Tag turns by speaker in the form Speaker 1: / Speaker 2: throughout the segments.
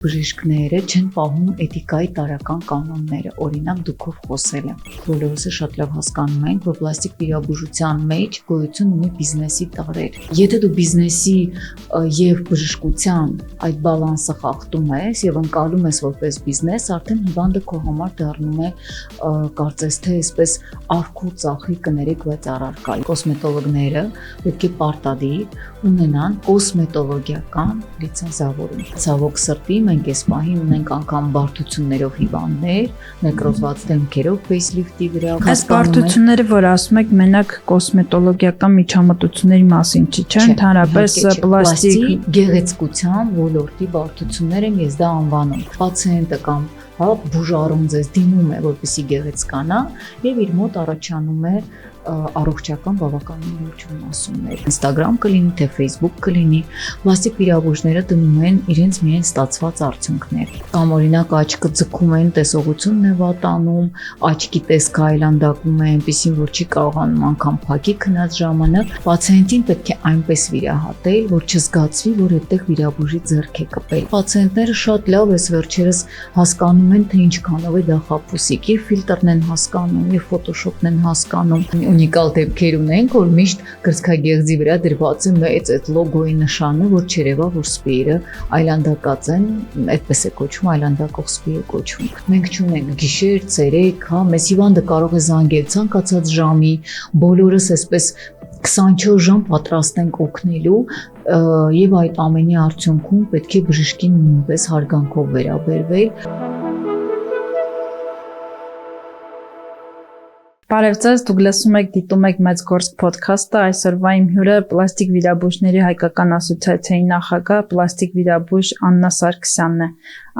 Speaker 1: Բժիշկները չեն պահում էթիկայի տարրական կանոնները, օրինակ դուքով խոսելը։ Բոլորս շատ լավ հասկանում ենք, որ պլաստիկ վիրաբուժության մեջ գոյություն ունի բիզնեսի տարրեր։ Եթե դու բիզնեսի եւ բժշկության այդ բալանսը խախտում ես եւ ընկալում ես որպես բիզնես, արդեն հիվանդը քո համար դառնում է կարծես թե այսպես արքու ծախի կներեք, բայց առարկա։ Կոսմետոլոգները պետք է պարտադիր ունենան կոսմետոլոգիական լիցենզավորում։ Ցավոք սրտի մենք այս պահին ունենք անգամ բարդություններով հիվանդներ, նեկրոզված դեմքերով ֆեյսլիֆտի վրա։
Speaker 2: Այս բարդությունները, որ ասում եք, մենակ կոսմետոլոգիական միջամտությունների մասին չէ, ընդհանրապես պլաստիկ
Speaker 1: գեղեցկության ոլորտի բարդություններ են, ես դա անվանում։ Պացիենտը կամ բուժարում ձեզ դիմում է, որպեսզի գեղեցկանա եւ իր մոտ առաջանում է առողջական բավականին լուրջ վնասումներ։ Instagram կլինի, թե Facebook կլինի, պլաստիկ վիրաբույժները դնում են իրենց միայն ստացված արդյունքներ։ Կամ օրինակ աչքը ձգում են, տեսողությունն է վատանում, աչքի տեսքը այլանդակում է, այնպեսին որ չի կարողանում անգամ փակի քնած ժամանակ, պացիենտին պետք է այնպես վիրահատել, որ չզգացվի, որ այդտեղ վիրաբույժի ձեռք է կպել։ Պացիենտները շատ լավ էս վերջերս հասկանում են, թե ինչքանով է դա խաբուսիկ, եւ ֆիլտրն են հասկանում, եւ ֆոտոշոփն են հասկանում։ Ունիկալ դեպքեր ունենք, որ միշտ կրծքագեղձի վրա դրված է մեծ այդ լոգոյի նշանը, որ չերևա, որ սպիրը այլանդակած են, այդպես է կոչվում, այլանդակող սպի է կոչվում։ Մենք չունենք գիշեր, ցերեկ, մեզ հիվանդը կարող է զանգել ցանկացած ժամի, բոլորս այսպես 24 ժամ պատրաստ ենք օգնելու եւ այդ ամենի արդյունքում պետք է բժշկին նույնպես հարգանքով վերաբերվել։
Speaker 2: Բարև ձեզ, դուք լսում եք դիտում եք Մեծ Գործ փոդքասթը, այսօրվա իմ հյուրը պլաստիկ վիրաբույժների հայկական ասոցիացիայի նախագահ, պլաստիկ վիրաբույժ Աննա Սարգսյանն է։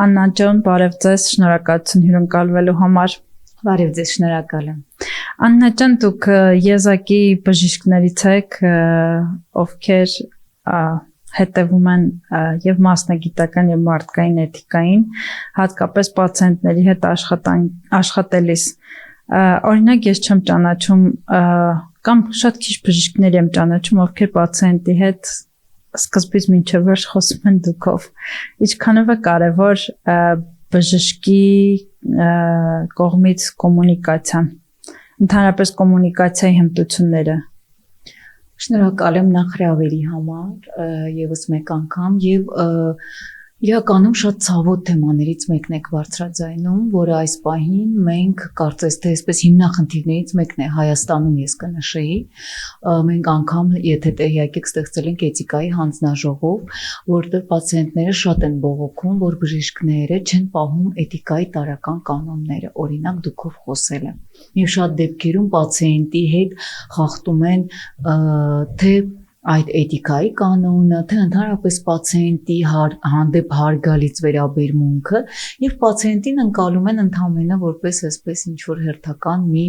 Speaker 2: Աննա ջան, բարև ձեզ, շնորհակալություն հյուրընկալվելու համար։
Speaker 1: Բարև ձեզ, շնորհակալ եմ։
Speaker 2: Աննա ջան, դուք եզակի բժիշկներից եք, ովքեր հետևում են եւ մասնագիտական եւ մարդկային էթիկային, հատկապես պացիենտների հետ աշխատելիս։ Օրինակ ես չեմ ճանաչում կամ շատ քիչ բժիշկներ եմ ճանաչում, ովքեր պացիենտի հետ սկզբից մինչև վերջ խոսում են դուքով։ Ինչքանով է կարևոր բժշկի կողմից կոմունիկացիան, ընդհանրապես կոմունիկացիայի հմտությունները։
Speaker 1: Շնորհակալ եմ նախ հրավերի համար եւս մեկ անգամ եւ իրականում շատ ցավոտ թեմաներից մեկն եք բարձրաձայնում, որը այս պահին մենք կարծես թե այսպես հիմնախնդիրներից մեկն է Հայաստանում, ես կնշեի, մենք անգամ եթե տեղյակ եք ստեղծել ենք էթիկայի հանձնաժողով, որտեղ պացիենտները շատ են բողոքում, որ բժիշկները չեն պահում էթիկայի տարրական կանոնները, օրինակ դուքով խոսելը։ Եվ շատ դեպքերում պացիենտի հետ խախտում են թե այդ էթիկայի կանոնը, թե ընդհանրապես պացիենտի հանդեպ հարգալից վերաբերմունքը եւ պացիենտին ընկալում են ընդհանրապես որպես այսպես ինչ որ հերթական մի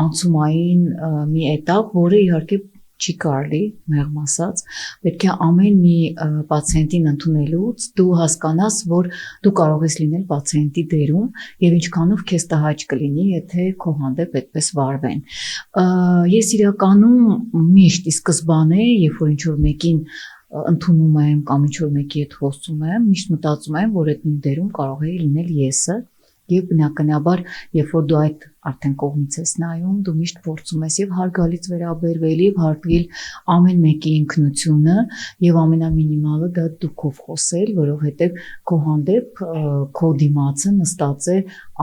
Speaker 1: անցումային մի էտապ, որը իհարկե չի կարելի, մեղմ ասած, պետք է ամեն մի պացիենտին ընդունելուց դու հասկանաս, որ դու կարող ես լինել պացիենտի դերում եւ ինչքանով քեզ տհաճ կլինի, եթե քո հանդեպ այդպես վարվեն։ Ես իրականում միշտ ի սկզբանե, երբ որ ինչ-որ մեկին ընդունում եմ կամ ինչ-որ մեկի հետ խոսում եմ, միշտ մտածում եմ, որ այդ դերում կարող է լինել եսը։ Եվ բնականաբար, երբ որ դու այդ արդեն կողմից ես նայում, դու միշտ փորձում ես եւ հարգալից վերաբերվել եւ հարգել ամեն մեկի ինքնությունը եւ ամենամինիմալը դա դուքով խոսել, որովհետեւ քո հանդեպ քո դիմացը նստած է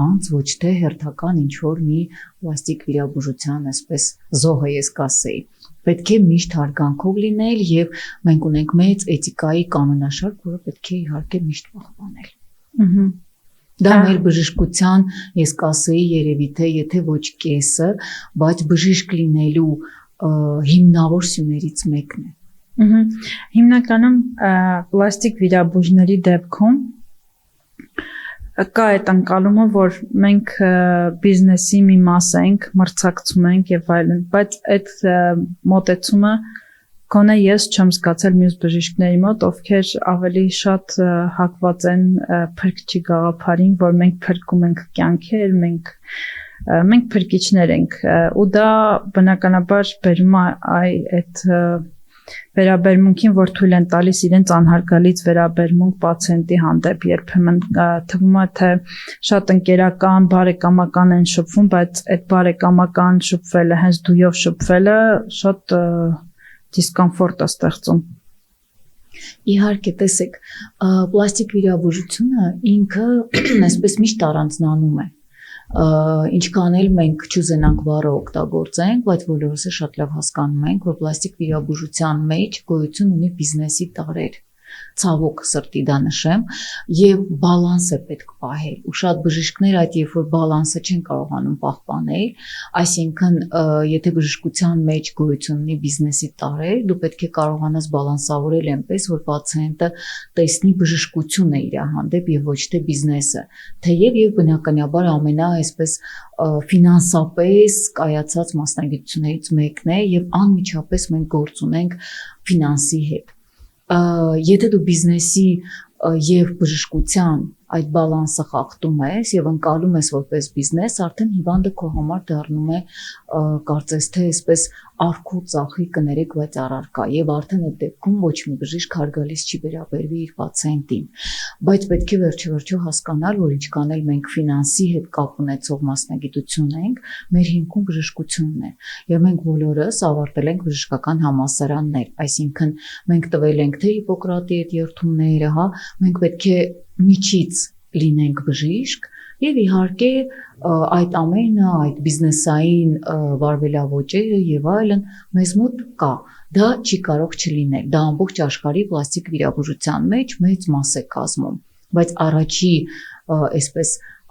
Speaker 1: անց ոչ թե հերթական ինչ որ մի պլաստիկ վիրաբուժության այսպես զոհը ես կասեի։ Պետք է միշտ հարգանքով լինել եւ մենք ունենք մեծ էթիկայի կանոնաշարք, որը պետք է իհարկե միշտ պահպանել։ Դա մեր բժշկության, ես կասեի երևի թե եթե ոչ կեսը, բայց բժիշկ լինելու հիմնավոր սյուներից մեկն է։
Speaker 2: Հիմնականում պլաստիկ վիրաբույժների դեպքում կա այդ ընկալումը, որ մենք բիզնեսի մի մաս ենք, մրցակցում ենք եւ այլն, բայց այդ մոտեցումը Գոնե ես չեմ զգացել մյուս բժիշկների մոտ, ովքեր ավելի շատ հակված են փրկչի գաղափարին, որ մենք փրկում ենք կյանքեր, մենք փրկիչներ ենք, ու դա բնականաբար բերում է այդ վերաբերմունքին, որ թույլ են տալիս իրենց անհարգալից վերաբերմունք պացիենտի հանդեպ, երբեմն թվում է թե շատ ընկերական, բարեկամական են շփվում, բայց այդ բարեկամական շփվելը, հենց դույով շփվելը շատ դիսկոմֆորտ է ստեղծում։
Speaker 1: Իհարկե, տեսեք, պլաստիկ վիրաբուժությունը ինքը այսպես միշտ առանձնանում է։ Ինչքան էլ մենք չուզենանք բառը օգտագործենք, բայց բոլորս է շատ լավ հասկանում ենք, որ պլաստիկ վիրաբուժության մեջ գոյություն ունի բիզնեսի տարրեր։ Ցավոք սրտի դա նշեմ, եւ բալանս է պետք պահել։ Ու շատ բժիշկներ այդ երբ որ բալանսը չեն կարողանում պահպանել, այսինքն եթե բժշկության մեջ գոյություն ունի բիզնեսի տարրեր, դու պետք է կարողանաս բալանսավորել այնպես, որ պացիենտը տեսնի բժշկությունը իր հանդեպ եւ ոչ թե բիզնեսը։ Թեև եւ բնականաբար ամենա այսպես ֆինանսապես կայացած մասնագիտություններից մեկն է եւ անմիջապես մենք գործ ունենք ֆինանսի հետ։ Եթե դու բիզնեսի եւ բժշկության այդ բալանսը խախտում ես եւ ընկալում ես որպես բիզնես, արդեն հիվանդը քո համար դառնում է կարծես թե այսպես արքու ծախի կներեք, բայց առարկա եւ արդեն այդ դեպքում ոչ մի բժիշկ հարգալից չի վերաբերվի իր պացիենտին։ Բայց պետք է վերջիվերջո հասկանալ, որ ինչքան էլ մենք ֆինանսի հետ կապ ունեցող մասնագիտություն ենք, մեր հիմքում բժշկությունն է եւ մենք բոլորս ավարտել ենք բժշկական համալսարաններ, այսինքն մենք տվել ենք թե Հիպոկրատի այդ երթումները, հա, մենք պետք է միջից լինենք բժիշկ եւ իհարկե այդ ամենը, այդ բիզնեսային վարվելավոճերը եւ այլն մեզ մոտ կա։ Դա չի կարող չլինել։ Դա ամբողջ աշխարհի պլաստիկ վիրաբուժության մեջ մեծ մաս է կազմում, բայց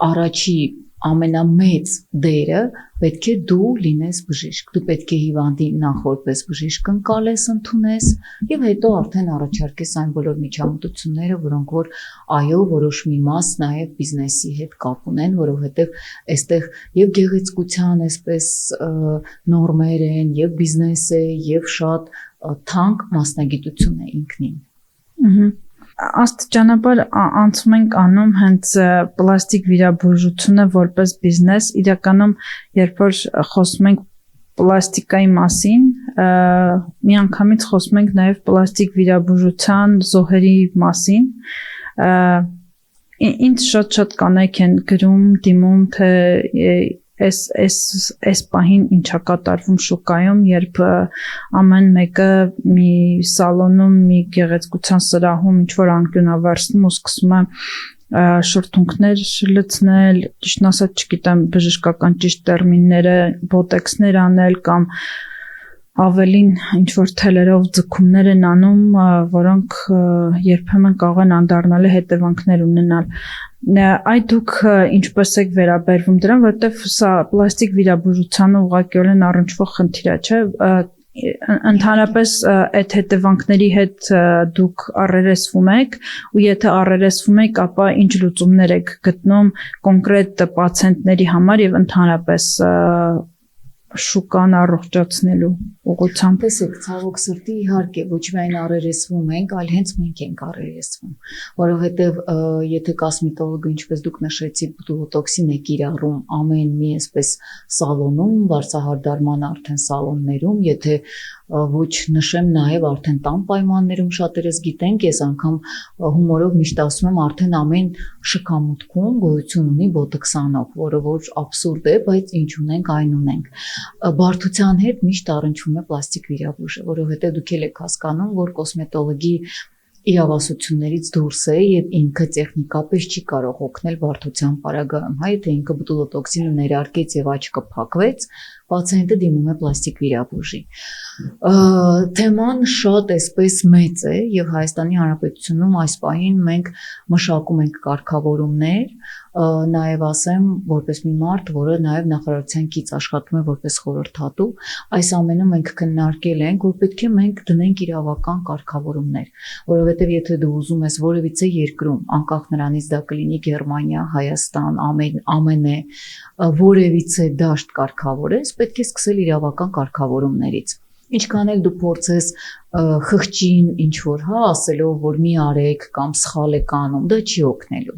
Speaker 1: առաջի ամենամեծ դերը պետք է դու լինես բժիշկ։ Դու պետք է հիվանդին նախ որպես բժիշկ ընկալես, ընդունես եւ հետո արդեն առաջարկես այն բոլոր միջամտությունները, որոնք որ այո, որոշ մի մաս նաեւ բիզնեսի հետ կապ ունեն, որովհետեւ այստեղ եւ գեղեցկության այսպես նորմեր են, եւ բիզնես է, եւ շատ թանկ մասնագիտություն է ինքնին։
Speaker 2: Աստիճանաբար անցում ենք անում հենց պլաստիկ վիրաբուժությունը որպես բիզնես, իրականում երբ որ խոսում ենք պլաստիկայի մասին, միանգամից խոսում ենք նաև պլաստիկ վիրաբուժության զոհերի մասին, ինձ շատ կանայք են գրում, դիմում, թե այս պահին ինչա կատարվում շուկայում, երբ ամեն մեկը մի սալոնում, մի գեղեցկության սրահում ինչ-որ անկյունավարսնում ու սկսում է շրթունքներ լցնել, ճիշտն ասած չգիտեմ բժշկական ճիշտ տերմինները, բոտեքսներ անել կամ ավելին ինչ-որ թելերով ձգումներ են անում, որոնք երբեմն կարող են անդառնալի հետևանքներ ունենալ։ Այդ դուք ինչպես եք վերաբերվում դրան, որովհետև սա պլաստիկ վիրաբուժությանը ուղղակիորեն առնչվող խնդիր է, չէ՞։ Ընդհանրապես այդ հետևանքների հետ դուք առերեսվում եք ու եթե առերեսվում եք, ապա ինչ լուծումներ եք գտնում կոնկրետ պացիենտների համար եւ ընդհանրապես շուկան առողջացնելու ուղղությամբ։
Speaker 1: Տեսեք, ցավոք սրտի իհարկե ոչ միայն առերեսվում ենք, այլ հենց մենք ենք առերեսվում, որովհետև եթե կոսմետոլոգը, ինչպես դուք նշեցիք, բոտոքսին է կիրառում ամեն մի այսպես սալոնում, վարսահարդարման արդեն սալոններում, եթե ոչ նշեմ նաև արդեն տան պայմաններում շատերս գիտենք, ես անգամ հումորով միշտ ասում եմ, արդեն ամեն շքամուտքում գոյություն ունի բոտոքսանոկ, որը որ աբսուրդ է, բայց ինչ ունենք, այն ունենք։ Բարդության հետ միշտ առնչվում է պլաստիկ վիրաբույժը, որովհետև դուք եք հասկանում, որ կոսմետոլոգի իրավասություններից դուրս է եւ ինքը տեխնիկապես չի կարող օգնել բարդության պարագայում, հա, եթե ինքը բոտոքսինը ներարկեց եւ աչքը փակվեց, պացիենտը դիմում է պլաստիկ վիրաբույժի։ Թեման շատ այսպես մեծ է եւ Հայաստանի Հանրապետությունում այս պահին մենք մշակում ենք կարգավորումներ, նաեւ ասեմ, որպես մի մարդ, որը նաեւ նախարարության կից աշխատում է որպես խորհրդատու, այս ամենը մենք քննարկել ենք, որ պետք է մենք դնենք իրավական կարգավորումներ, որովհետեւ եթե դու ուզում ես որևիցե երկրում, անկախ նրանից դա կլինի Գերմանիա, Հայաստան, ԱՄՆ, որևիցե դաշտ կարգավորես, պետք է սկսել իրավական կարգավորումներից։ Ինչքան էլ դու փորձես խղճին ինչ որ հա ասելով որ մի արեք կամ սխալ եք անում, դա չի օգնելու։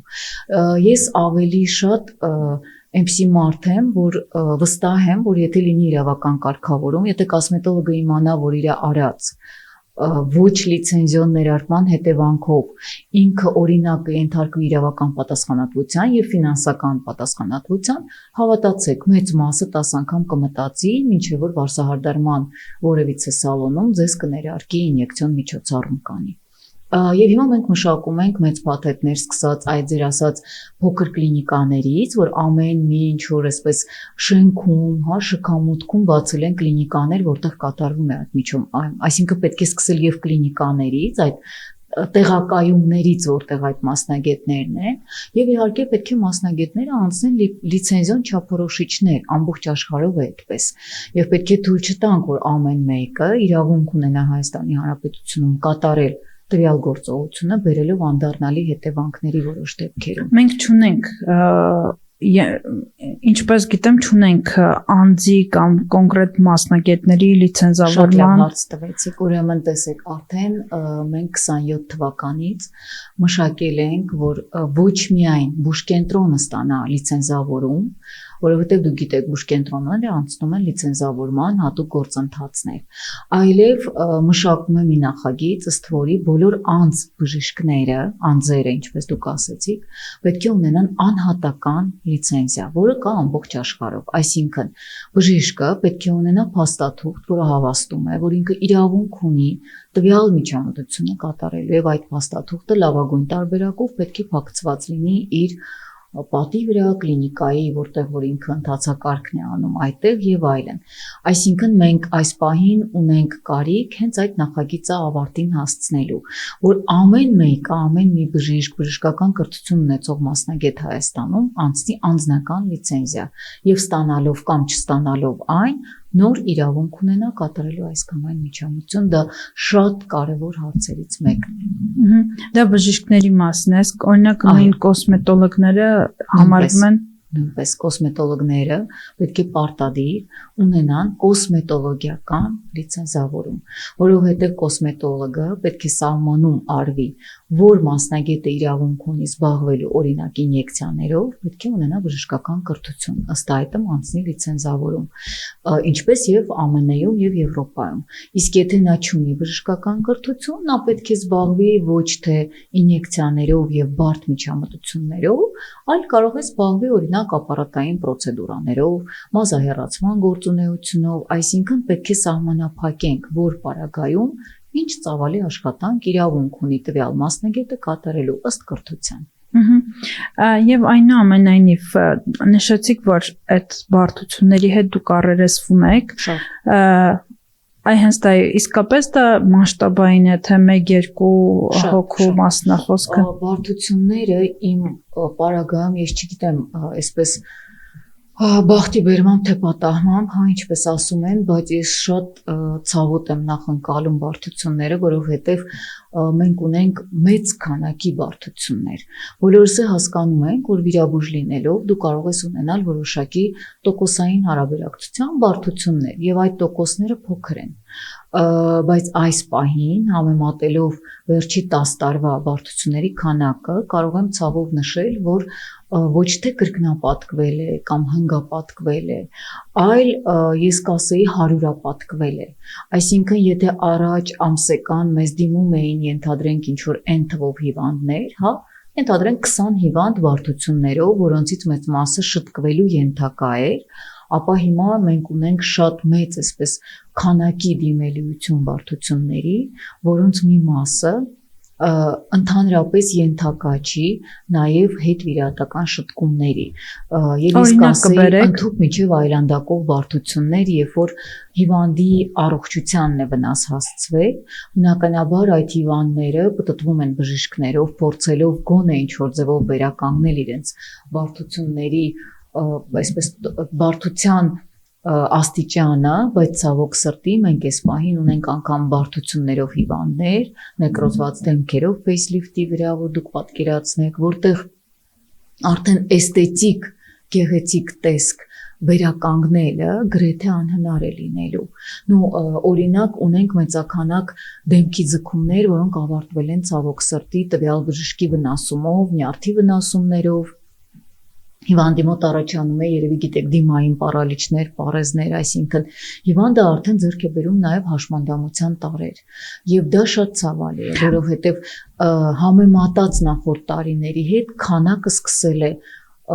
Speaker 1: Ես ավելի շատ այնպիսի մարդ եմ, որ վստահ եմ, որ եթե լինի իրավական կարգավորում, եթե կոսմետոլոգը իմանա, որ իր արած ոչ լիցենզիոն ներարկման հետևանքով ինքը օրինակ ենթարկվի իրավական պատասխանատվության եւ ֆինանսական պատասխանատվության, հավատացեք, մեծ մասը 10 անգամ կմտածի, մինչեւ որ վարսահարդարման որևիցե սալոնում ձեզ կներարկի ինյեկցիոն միջոցառում կանի։ Եվ հիմա մենք մշակում ենք մեծ փաթեթներ սկսած այդ ձեր ասած փոքր կլինիկաներից, որ ամեն մի ինչ որ այսպես շենքում, հա, շքամուտքում բացել են կլինիկաներ, որտեղ կատարվում է այդ միջոցառում, այսինքն պետք է սկսել եւ կլինիկաներից, այդ տեղակայումներից, որտեղ այդ մասնագետներն են, եւ իհարկե պետք է մասնագետները անցնեն լիցենզիոն չափորոշիչներ, ամբողջ աշխարհով է այդպես։ Եվ պետք է թույլ չտանք, որ ամեն մեկը իրավունք ունենա Հայաստանի Հանրապետությունում կատարել տվյալ գործողությունը բերելով անդառնալի հետևանքների որոշ դեպքերում։
Speaker 2: Մենք չունենք ինչպես գիտեմ, չունենք անձի կամ կոնկրետ մասնագետների լիցենզավորման։
Speaker 1: Շատ լավ հարց տվեցիք, ուրեմն տեսեք, արդեն մենք 27 թվականից մշակել ենք, որ ոչ միայն բուժկենտրոնը ստանա լիցենզավորում, որովհետև դուք գիտեք, բուժկենտրոնները անցնում են լիցենզավորման հատուկ գործընթացներ, այլև մշակում է մի նախագիծ, ըստ որի բոլոր անձ բժիշկները, անձերը, ինչպես դուք ասեցիք, պետք է ունենան անհատական լիցենզիա, որը կա ամբողջ աշխարհով, այսինքն բժիշկը պետք է ունենա փաստաթուղթ, որը հավաստում է, որ ինքը իրավունք ունի տվյալ միջամտությունը կատարելու եւ այդ փաստաթուղթը լավագույն տարբերակով պետք է փակցված լինի իր պատի վրա, կլինիկայի, որտեղ որ ինքը ընթացակարգն է անում այդտեղ եւ այլն։ Այսինքն մենք այս պահին ունենք կարիք հենց այդ նախագիծը ավարտին հասցնելու, որ ամեն մեկը, ամեն մի բժիշկ, բժշկական կրթություն ունեցող մասնագետ Հայաստանում անցնի անձնական լիցենզիա եւ ստանալով կամ չստանալով այն նոր իրավունք ունենա կատարելու այս կամ այն միջամտություն, դա շատ կարևոր հարցերից մեկն է։
Speaker 2: Դա բժիշկների մասն է, օրինակ նույն կոսմետոլոգները համարվում են
Speaker 1: նույնպես կոսմետոլոգները պետք է պարտադիր ունենան կոսմետոլոգիական լիցենզավորում, որովհետև կոսմետոլոգը պետք է սահմանում արվի, որ մասնագետը իրավունք ունի զբաղվելու օրինակ ինյեկցիաներով, պետք է ունենա բժշկական կրթություն, ըստ այդմ անցնի լիցենզավորում, ինչպես եւ ԱՄՆ-ում եւ Եվրոպայում։ Իսկ եթե նա չունի բժշկական կրթություն, նա պետք է զբաղվի ոչ թե ինյեկցիաներով եւ բարդ միջամտություններով, այլ կարող է զբաղվի օրինակ ապարատային պրոցեդուրաներով, մազահեռացման գործունեությունով, այսինքն պետք է սահմանափակենք, որ պարագայում ինչ ծավալի աշխատանք իրավունք ունի տվյալ մասնագետը կատարելու ըստ կրթության։
Speaker 2: Եվ այնուամենայնիվ նշեցիք, որ այդ բարդությունների հետ դուք առերեսվում եք։ Այ հենց դա իսկապես դա մասշտաբային է, թե 1-2 հոգու մասնախոսքը։
Speaker 1: Բարդությունները իմ պարագայում ես չգիտեմ, այսպես բախտի բերմամբ թե պատահմամբ, հա ինչպես ասում են, բայց ես շատ ցավոտ եմ նախընկալում բարդությունները, որովհետև մենք ունենք մեծ քանակի բարդություններ։ Բոլորս հասկանում ենք, որ վիրաբույժ լինելով դու կարող ես ունենալ որոշակի տոկոսային հարաբերակցության բարդություններ, եւ այդ տոկոսները փոքր են։ Բայց այս պահին համեմատելով վերջի 10 տարվա բարդությունների քանակը կարող եմ ցավով նշել, որ ոչ թե կրկնապատկվել է կամ հնգապատկվել է, այլ ես կասեի հարյուրապատկվել է։ Այսինքն եթե առաջ ամսական մեզ դիմում էին ենթադրենք ինչ որ n թվով հիվանդներ, հա, ենթադրենք 20 հիվանդ բարդություններով, որոնցից մեծ մասը շտկվելու ենթակա էր, ապա հիմա մենք ունենք շատ մեծ այսպես քանակի դիմելիություն բարդությունների, որոնց մի մասը ընդհանրապես ենթակա չի նաև հետվիրահատական շտկումների։ Եվ ես կասեի ընդհանուր միջև այլանդակող բարդություններ, երբ որ հիվանդի առողջությանն է վնաս հասցվել, բնականաբար այդ հիվանդները պտտվում են բժիշկներով, փորձելով գոնե ինչ-որ ձևով վերականգնել իրենց բարդությունների այսպես բարդության աստիճանը, բայց ցավոք սրտի մենք այս պահին ունենք անգամ բարդություններով հիվանդներ, նեկրոզված դեմքերով ֆեյսլիֆտի վրա, որ դուք պատկերացնեք, որտեղ արդեն էսթետիկ գեղեցիկ տեսք վերականգնելը գրեթե անհնար է լինելու։ Օրինակ ունենք մեծականակ դեմքի ձգումներ, որոնք ավարտվել են ցավոք սրտի տվյալ բժշկի վնասումով, նյարդի վնասումներով, Հիվանդի մոտ առաջանում է երևի գիտեք դիմային պարալիչներ, պարեզներ, այսինքն հիվանդը արդեն ձեռք է բերում նաև հաշմանդամության տարրեր։ Եվ դա շատ ցավալի է, որովհետև համեմատած նախորդ տարիների հետ քանակը սկսել է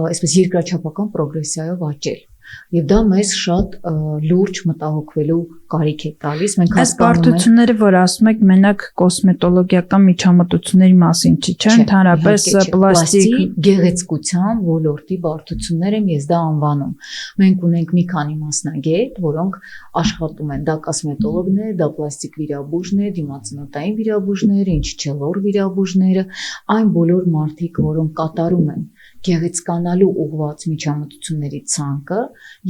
Speaker 1: այսպես երկրաչափական պրոգրեսիայով աճել։ Եվ դա մեզ շատ լուրջ մտահոգվելու կարիք է տալիս։ Մենք
Speaker 2: հասկանում ենք, բարդությունները, որ ասում եք, մենակ կոսմետոլոգիական միջամտությունների մասին չի, չէ՞, ընդհանրապես պլաստիկ
Speaker 1: գեղեցկության ոլորտի բարդություններ եմ ես դա անվանում։ Մենք ունենք մի քանի մասնագետ, որոնք աշխատում են, դա կոսմետոլոգներ, դա պլաստիկ վիրաբույժներ, դիմացնոտային վիրաբույժներ, ինչ չէ լոր վիրաբույժները, այն բոլոր մարդիկ, որոնք կատարում են գեղեցկանալու ուղղված միջամտությունների ցանկը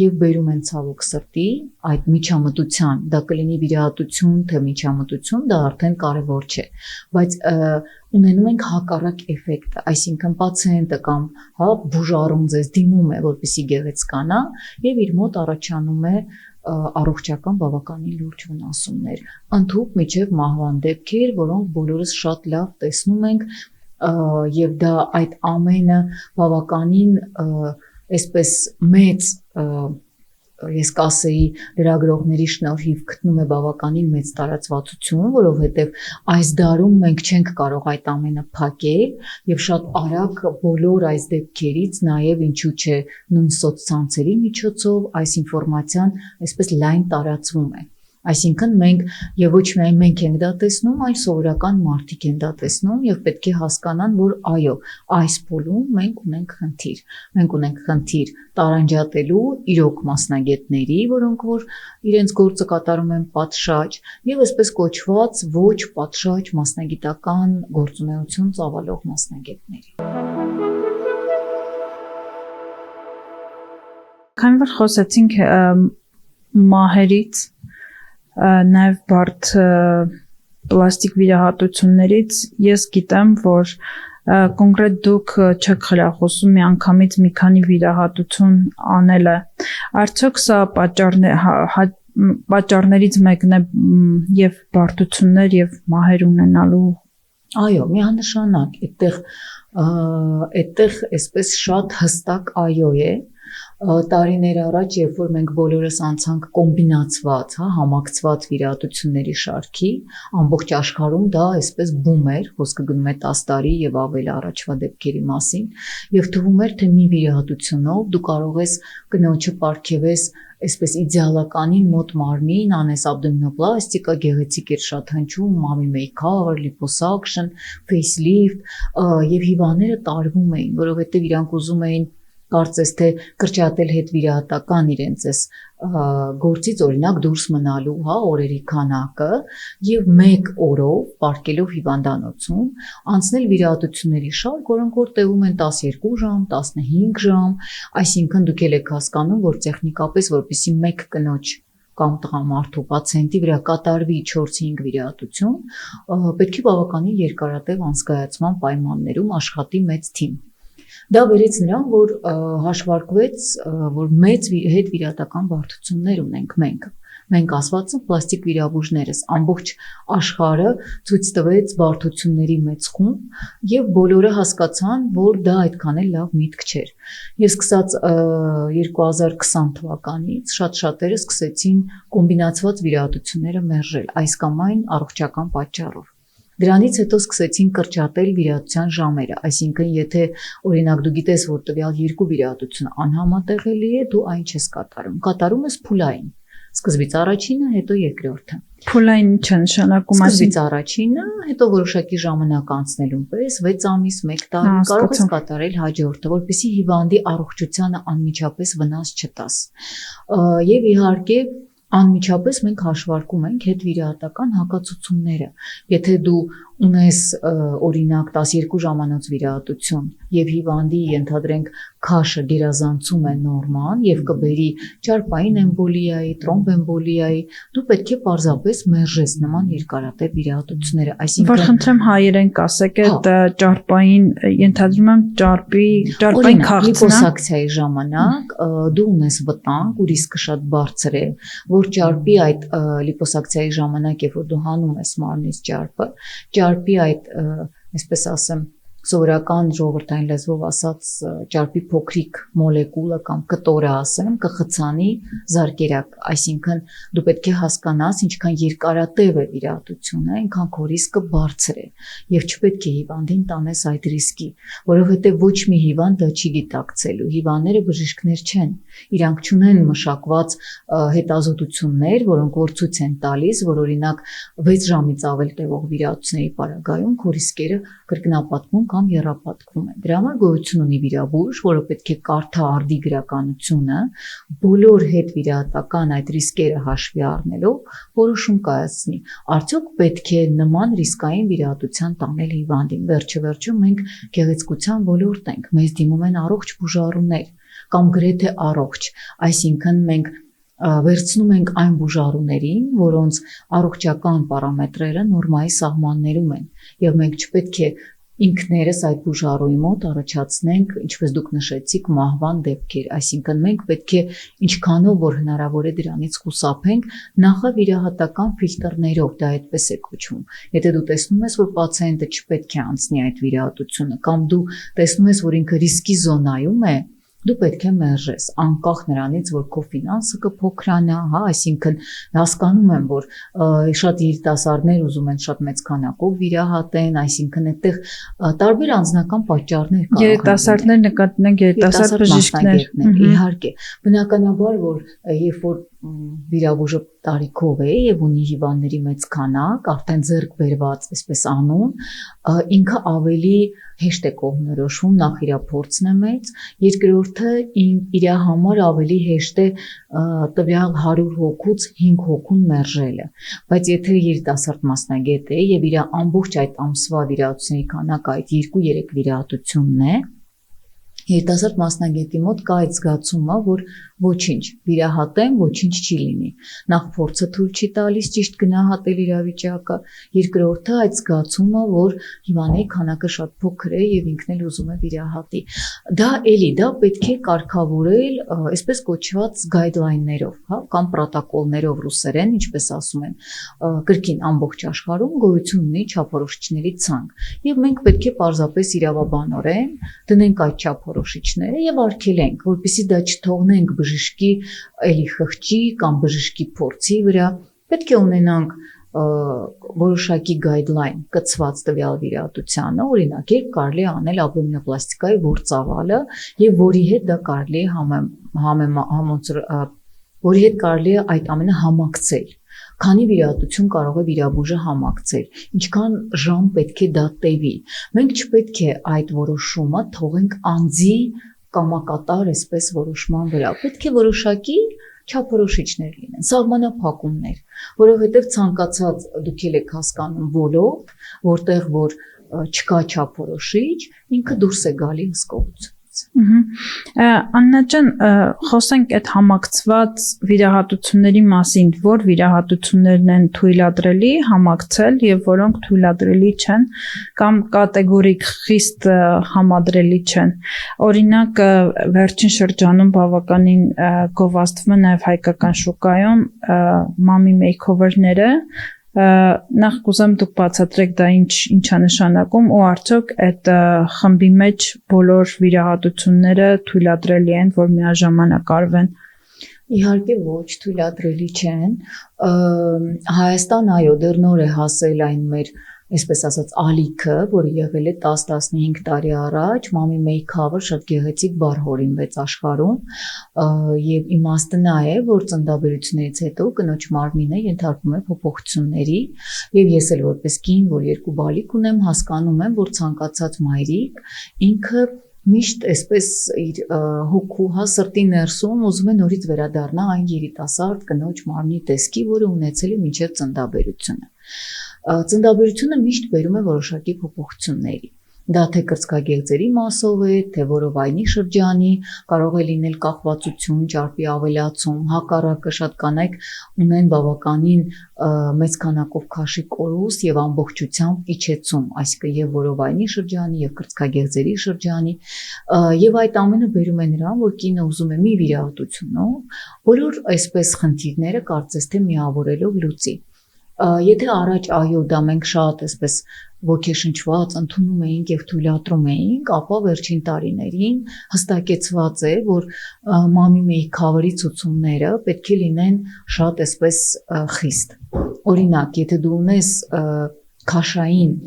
Speaker 1: եւ բերում են ցավոք սրտի այդ միջամտության, դա կլինի վիրահատություն, թե միջամտություն, դա արդեն կարևոր չէ, բայց ունենում ենք հակառակ էֆեկտը, այսինքն պացիենտը կամ բուժառուն ձեզ դիմում է, որպեսզի գեղեցկանա եւ իր մոտ առաջանում է առողջական բավականին լուրջ վնասումներ, ընդհուպ միջև մահվան դեպքեր, որոնք բոլորս շատ լավ տեսնում ենք եւ դա այդ ամենը բավականին այսպես մեծ ես կասեի լրագրողների շնորհիվ գտնում է բավականին մեծ տարածվածություն, որովհետև այս դարում մենք չենք կարող այդ ամենը փակել եւ շատ արագ բոլոր այս դեպքերից նաեւ ինչու՞ չէ նույն սոցցանցերի միջոցով այս ինֆորմացիան այսպես լայն տարածվում է։ Այսինքն մենք եւ ոչ միայն մենք ենք դա տեսնում, այլ սովորական մարդիկ են դա տեսնում եւ պետք է հասկանան, որ այո, այս փուլում մենք ունենք խնդիր։ Մենք ունենք խնդիր տարանջատելու իրոք մասնագետների, որոնք որ իրենց գործը կատարում են պատշաճ եւ այսպես կոչված ոչ պատշաճ մասնագիտական գործունեություն ծավալող մասնագետների։
Speaker 2: Քանի որ խոսեցինք մահերից նաև բարդ պլաստիկ վիրահատություններից ես գիտեմ, որ կոնկրետ դուք չեք խրախուսում միանգամից մի քանի վիրահատություն անելը։ Արդյոք սա պատճառներից մեկն է եւ բարդություններ եւ մահեր ունենալու։
Speaker 1: Այո, միանշանակ, այդտեղ այսպես շատ հստակ այո է։ Տարիներ առաջ, երբ որ մենք բոլորս անցանք կոմբինացված, համակցված վիրահատությունների շարքի, ամբողջ աշխարհում դա այսպես բում էր, խոսքը գնում է 10 տարի եւ ավել առաջվա դեպքերի մասին, եւ թվում էր, թե մի վիրահատությունով դու կարող ես կնոջը պարգևես այսպես իդեալականին մոտ մարմին, անես աբդոմինոպլաստիկա, գեղեցիկ էր շատ հնչում, մամի մեյքափ, լիպոսակշն, ֆեյսլիֆտ, եւ հիվանդները տարվում էին, որովհետեւ իրանք ուզում էին կարծես թե կրճատել հետ վիրահատական իրենց այս գործից օրինակ դուրս մնալու, օրերի քանակը եւ մեկ օրով պարկելով հիվանդանոցում անցնել վիրահատությունների շարք, որոնք որ տևում են 12 ժամ, 15 ժամ, այսինքն դուք եք հասկանում, որ տեխնիկապես որպեսզի մեկ կնոջ կամ տղամարդու պացիենտի վրա կատարվի 4-5 վիրահատություն, պետք է բավականին երկարատև անցկայացման պայմաններում աշխատի մեծ թիմ։ Դա բերեց նրան, որ հաշվարկվեց, որ մեծ հետ վիրահատական բարդություններ ունենք մենք։ Մենք ասված ենք պլաստիկ վիրաբույժներս, ամբողջ աշխարհը ցույց տվեց բարդությունների մեծ խումբ եւ բոլորը հասկացան, որ դա այդքան էլ լավ միտք չէր։ Եվ սկսած 2020 թվականից շատ շատերը սկսեցին կոմբինացված վիրահատությունները մերժել, այս կամ այն առողջական պատճառով։ Դրանից հետո սկսեցին կրճատել վիրահատության ժամերը, այսինքն եթե օրինակ դու գիտես, որ տվյալ 2 վիրահատություն անհամատեղելի է, դու այն չես կատարում։ Կատարում ես փուլային։ Սկզբից առաջինը, հետո երկրորդը։
Speaker 2: Փուլային ինչ է նշանակում,
Speaker 1: սկզբից առաջինը, հետո որոշակի ժամանակ անցնելուն պես 6 ամիս, 1 տարի կարող ես կատարել հաջորդը, որպեսզի հիվանդի առողջությանը անմիջապես վնաս չտաս։ Եվ իհարկե անմիջապես մենք հաշվարկում ենք հետվիրահատական հակացությունները։ Եթե դու ունես օրինակ 12 ժամանոց վիրահատություն եւ հիվանդի ենթադրենք քաշը գերազանցում է նորման եւ կբերի ճարպային էմբոլիայի, տրոմբեմբոլիայի, դու պետք է պարզապես մերժես նման երկարատև վիրահատությունները, այսինքն
Speaker 2: որ խնդրեմ հայերեն ասեք, այդ ճարպային ենթադրում եմ ճարպային քաղցն
Speaker 1: լիպոսակցիայի ժամանակ դու ունես վտանգ ու ռիսկը շատ բարձր է, որ ճարպի այդ լիպոսակցիայի ժամանակ, երբ որ դու հանում ես մարմնից ճարպի այդ, այսպես ասեմ, սովորական ժողովրդային լեզվով ասած ճարպի փոքրիկ մոլեկուլը կամ կտորը ասեմ, կխցանի զարկերակ, այսինքն դու պետք է հասկանաս ինչքան երկարատև է վիրահատությունը, այնքան քո ռիսկը բարձր է եւ չպետք է հիվանդին տանես այդ ռիսկի, որովհետեւ ոչ մի հիվանդ դա չի գիտակցելու։ Հիվանդները բժիշկներ չեն, իրանք չունեն մշակված հետազոտություններ, որոնք որ ցույց են տալիս, որ օրինակ 6 ժամից ավել տևող վիրահատությունների պարագայում քո ռիսկերը կրկնապատկվում կամ եռապատկվում են։ Դրա համար գոյություն ունի վիրաբույժ, որը պետք է կարդա արդի գրականությունը, բոլոր հետ վիրահատական այդ ռիսկերը հաշվի առնելով որոշում կայացնի։ Արդյոք պետք է նման ռիսկային վիրահատության տանել հիվանդին։ Վերջը մենք գեղեցկության ոլորտ ենք, մեզ դիմում են առողջ բուժառուներ կամ գրեթե առողջ, այսինքն մենք վերցնում ենք այն բուժառուներին, որոնց առողջական պարամետրերը նորմայի սահմաններում են, եւ մենք չպետք է ինքներս այդ բուժառուի մոտ առաջացնենք, ինչպես դուք նշեցիք, մահվան դեպքեր, այսինքն մենք պետք է ինչքանով որ հնարավոր է դրանից խուսափենք նախավիրահատական ֆիլտրներով, դա այդպես է կոչվում։ Եթե դու տեսնում ես, որ պացիենտը չպետք է անցնի այդ վիրահատությունը, կամ դու տեսնում ես, որ ինքը ռիսկի զոնայում է, դու պետք է մերժես, անկախ նրանից, որ քո ֆինանսը կփոքրանա, հա, այսինքն հասկանում եմ, որ շատ երիտասարդներ ուզում են շատ մեծ քանակով վիրահատեն, այսինքն այդտեղ տարբեր անձնական պատճառներ կարող են։
Speaker 2: Երիտասարդներ նկատենք երիտասարդ բժիշկներ,
Speaker 1: իհարկե, բնականաբար, որ երբ որ վիրաբույժը տարիքով է եւ ունի հիվանդների մեծ քանակ, արդեն ձեռք բերված, այսպես անուն, ինքը ավելի հեշտ է կողմնորոշվում, նախ իր փորձն է մեծ, երկրորդը իր համար ավելի հեշտ է տվյալ 100 հոգուց 5 հոգուն մերժելը, բայց եթե երիտասարդ մասնագետ է եւ իր ամբողջ այդ ամսվա վիրահատությունների քանակը այդ 2-3 վիրահատությունն է, երիտասարդ մասնագետի մոտ կա այդ զգացումը, որ ոչինչ, վիրահատեմ, ոչինչ չի լինի։ Նախ փորձը թույլ չի տալիս ճիշտ գնահատել իրավիճակը, երկրորդը այդ զգացումը, որ հիվանդների քանակը շատ փոքր է եւ ինքն էլ ուզում է վիրահատի։ Դա պետք է կարգավորել այսպես կոչված գայդլայններով, հա, կամ պրոտոկոլներով ռուսերեն, ինչպես ասում են, կրկին ամբողջ աշխարհում գոյություն ունի չափորոշիչների ցանկ։ Եվ մենք պետք է պարզապես իրավաբանորեն դնենք այդ չափորոշիչները եւ արգելենք, որպեսզի դա չթողնենք բժշկի էլի խղճի կամ բժշկի փորձի վրա, պետք է ունենանք որոշակի գայդլայն կցված տվյալ վիրահատությանը, օրինակ, երբ կարելի է անել աբդոմինոպլաստիկայի ործավալը եւ որի հետ դա կարելի է որի հետ կարելի է այդ ամենը համակցել։ Քանի վիրահատություն կարող է վիրաբույժը համակցել, ինչքան ժամ պետք է դա տևի։ Մենք չպետք է այդ որոշումը թողենք անձի կամակատար այսպես որոշման վրա։ Պետք է որոշակի չափորոշիչներ լինեն, սահմանափակումներ, որովհետև ցանկացած դուք եք հասկանում ոլորտ, որտեղ որ չկա չափորոշիչ, ինքը դուրս է գալի հսկողությունից։
Speaker 2: Աննա ջան, խոսենք այդ համակցված վիրահատությունների մասին, որ վիրահատություններն են թույլատրելի համակցել եւ որոնք թույլատրելի չեն կամ կատեգորիկ խիստ համադրելի չեն։ Օրինակ, վերջին շրջանում բավականին գովազդվում է նաեւ հայկական շուկայում մամի մեյքովերները, նախ կուզեմ դուք բացատրեք դա ինչ է նշանակում ու արդյոք այդ խմբի մեջ բոլոր վիրահատությունները թույլատրելի են, որ միաժամանակ արվեն։
Speaker 1: Իհարկե ոչ, թույլատրելի չեն։ Հայաստան, այո, դեռ նոր է հասել այն մեր այսպես ասած ալիքը, որը եղել է 10-15 տարի առաջ, մամի մեյքավը շատ գեղեցիկ բառ հորինվեց աշխարհում, եւ իմաստը նա է, որ ծննդաբերությունից հետո կնոջ մարմինը ենթարկվում է փոփոխությունների, եւ ես էլ որպես կին, որ 2 բալիկ ունեմ, հասկանում եմ, որ ցանկացած մայրիկ ինքը միշտ այսպես իր հոգու սրտի ներսում ուզում է նորից վերադառնա այն երիտասարդ կնոջ մարմնի տեսքի, որը ունեցել է մինչև ծննդաբերությունը։ Ծննդաբերությունը միշտ բերում է որոշակի փոփոխությունների։ Դա թե կրծքագեղձերի մասով է, թե որովայնի շրջանի, կարող է լինել կախվածություն, ճարպի ավելացում, հակառակը շատ կանայք ունեն բավականին մեծ քանակով քաշի կորուստ եւ ամբողջությամբ իջեցում, այսինքն եւ որովայնի շրջանի եւ կրծքագեղձերի շրջանի, եւ այդ ամենը բերում է նրան, որ կինը ուզում է մի վիրահատությունով բոլոր այսպես խնդիրները կարծես թե միավորելով լուծի։ Եթե առաջ այո, դա մենք շատ այսպես ոգեշնչված ընդունում էինք եւ թույլատրում էինք, ապա վերջին տարիներին հստակեցված է, որ մամի քավերի ցուցումները պետք է լինեն շատ այսպես խիստ։ Օրինակ, եթե դու ունես քաշային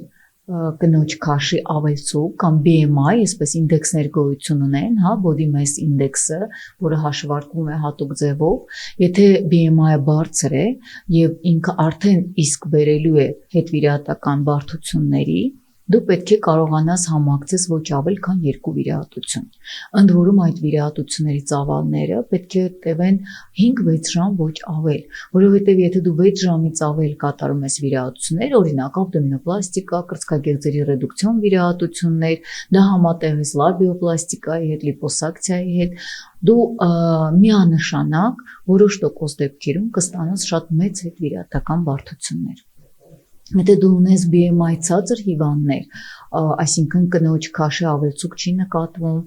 Speaker 1: կնոջ քաշի ավելցուկ կամ BMI, այսպես ինդեքսներ գոյություն ունեն, հա, body mass index-ը, որը հաշվարկվում է հատուկ ձևով, եթե BMI-ը բարձր է եւ ինքը արդեն իսկ բերելու է հետվիրահատական բարդությունների, դու պետք է կարողանաս համակցես ոչ ավել քան 2 վիրահատություն։ Ընդ որում այդ վիրահատությունների ծավալները պետք է տևեն 5-6 ժամ ոչ ավել, որովհետև եթե դու 6 ժամից ավել կատարում ես վիրահատություններ, օրինակ աբդոմինոպլաստիկա, կրծքագեղձերի ռեդուկցիոն վիրահատություններ, դա համատեղ է լաբիոպլաստիկայի հետ, լիպոսակցիայի հետ, դու միանշանակ որոշ տոկոս դեպքերում կստանաս շատ մեծ հետվիրահատական բարդություններ։ Եթե դու ունես BMI ցածր հիվանդներ, այսինքն կնոջ քաշի ավելցուկ չի նկատվում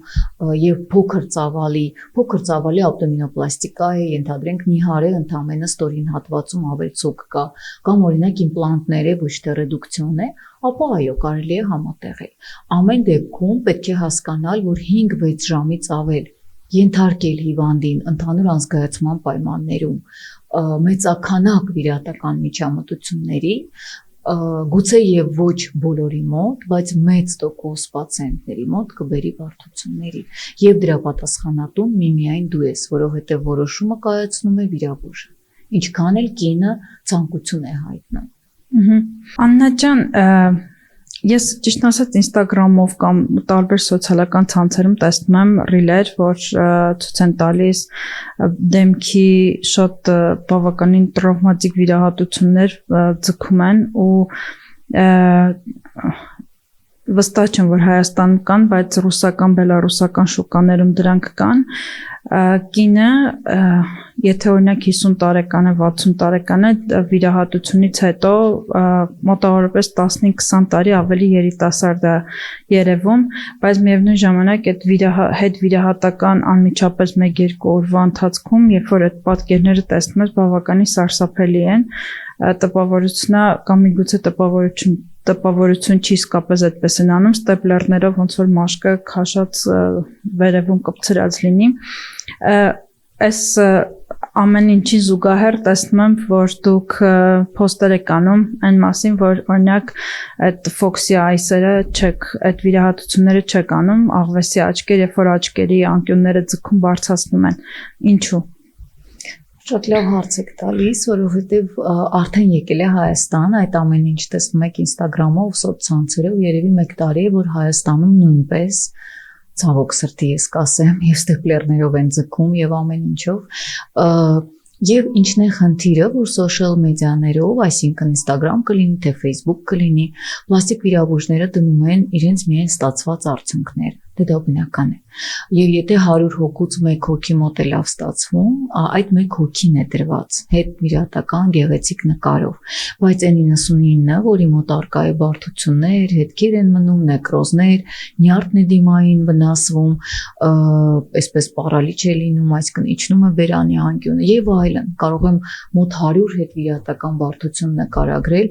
Speaker 1: եւ փոքր ծավալի աբդոմինոպլաստիկա է, ենթադրենք նիհար է ընդամենը ստորին հատվածում ավելցուկ կա, կամ օրինակ իմպլանտներ է, ոչ թե ռեդուկցիոն է, ապա այո, կարելի է համատեղել։ Ամեն դեպքում պետք է հասկանալ, որ 5-6 ժամից ավել ենթարկել հիվանդին ընդհանուր անզգայացման պայմաններում մեծաքանակ վիրահատական միջամտությունների, գուցե եւ ոչ բոլորի մոտ, բայց մեծ տոկոս պացիենտների մոտ կբերի բարդությունների եւ դրա պատասխանատուն միայն դու ես, որովհետեւ որոշումը կայացնում է վիրաբույժը, ինչքան էլ կինը ցանկություն է հայտնում։
Speaker 2: Աննա ջան, ես ճիշտ ասած Instagram-ով կամ տարբեր սոցիալական ցանցերում տեսնում եմ ռիլեր, որ ցույց են տալիս դեմքի շատ բավականին տրավմատիկ վիրահատություններ ձգում են ու վստահ չեմ, որ Հայաստանում կան, բայց ռուսական, բելարուսական շուկաներում դրանք կան։ Կինը, եթե օրինակ 50 տարեկան է, 60 տարեկան է, վիրահատությունից հետո մոտավորապես 15-20 տարի ավելի երիտասարդ է երևում, բայց միևնույն ժամանակ այդ հետ վիրահատական անմիջապես 1-2 օրվա ընթացքում, երբ որ այդ պատկերները տեսնում ես, բավականին սարսափելի են, տպավորությունա կամ միգուցե տպավորություն չի իսկապես այդպես են անում, ստեպլերներով ոնց որ մաշկը քաշած վերևում կպցրած լինի։ Այս ամեն ինչի զուգահեռ տեսնում եմ, որ դուք post-եր եք անում այն մասին, որ օրինակ այդ Foxy Eyes-երը չեք, այդ վիրահատությունները չեք անում, աղվեսի աչքեր, երբ որ աչքերի անկյունները ձգում բարձրացնում են։ Ինչու՞։
Speaker 1: Շատ լավ հարց եք տալիս, որովհետև արդեն եկել է Հայաստան, այդ ամեն ինչ տեսնում եք Instagram-ով, սոցցանցերով, երևի 1 տարի է, որ Հայաստանում նույնպես ցավոք սրտի ես կասեմ, եւ ստեպլերներով են ձգում եւ ամեն ինչով, եւ ինչն է խնդիրը, որ social մեդիաներով, այսինքն Instagram կլինի, թե Facebook կլինի, պլաստիկ վիրաբույժները դնում են իրենց միայն ստացված արդյունքներ, դե դա բնական է։ Եվ եթե 100 հոգուց 1 հոգի մոտ է լավ ստացվում, այդ 1 հոգին է դրված հետ վիրահատական գեղեցիկ նկարով, բայց այն 99-ը, որի մոտ արկա է բարդություններ, հետքեր են մնում, նեկրոզներ, նյարդն է դիմային վնասվում, այսպես պարալիչ է լինում, այսինքն իջնում է բերանի անկյունը եւ այլն, կարող եմ մոտ 100 հետ վիրահատական բարդություն նկարագրել,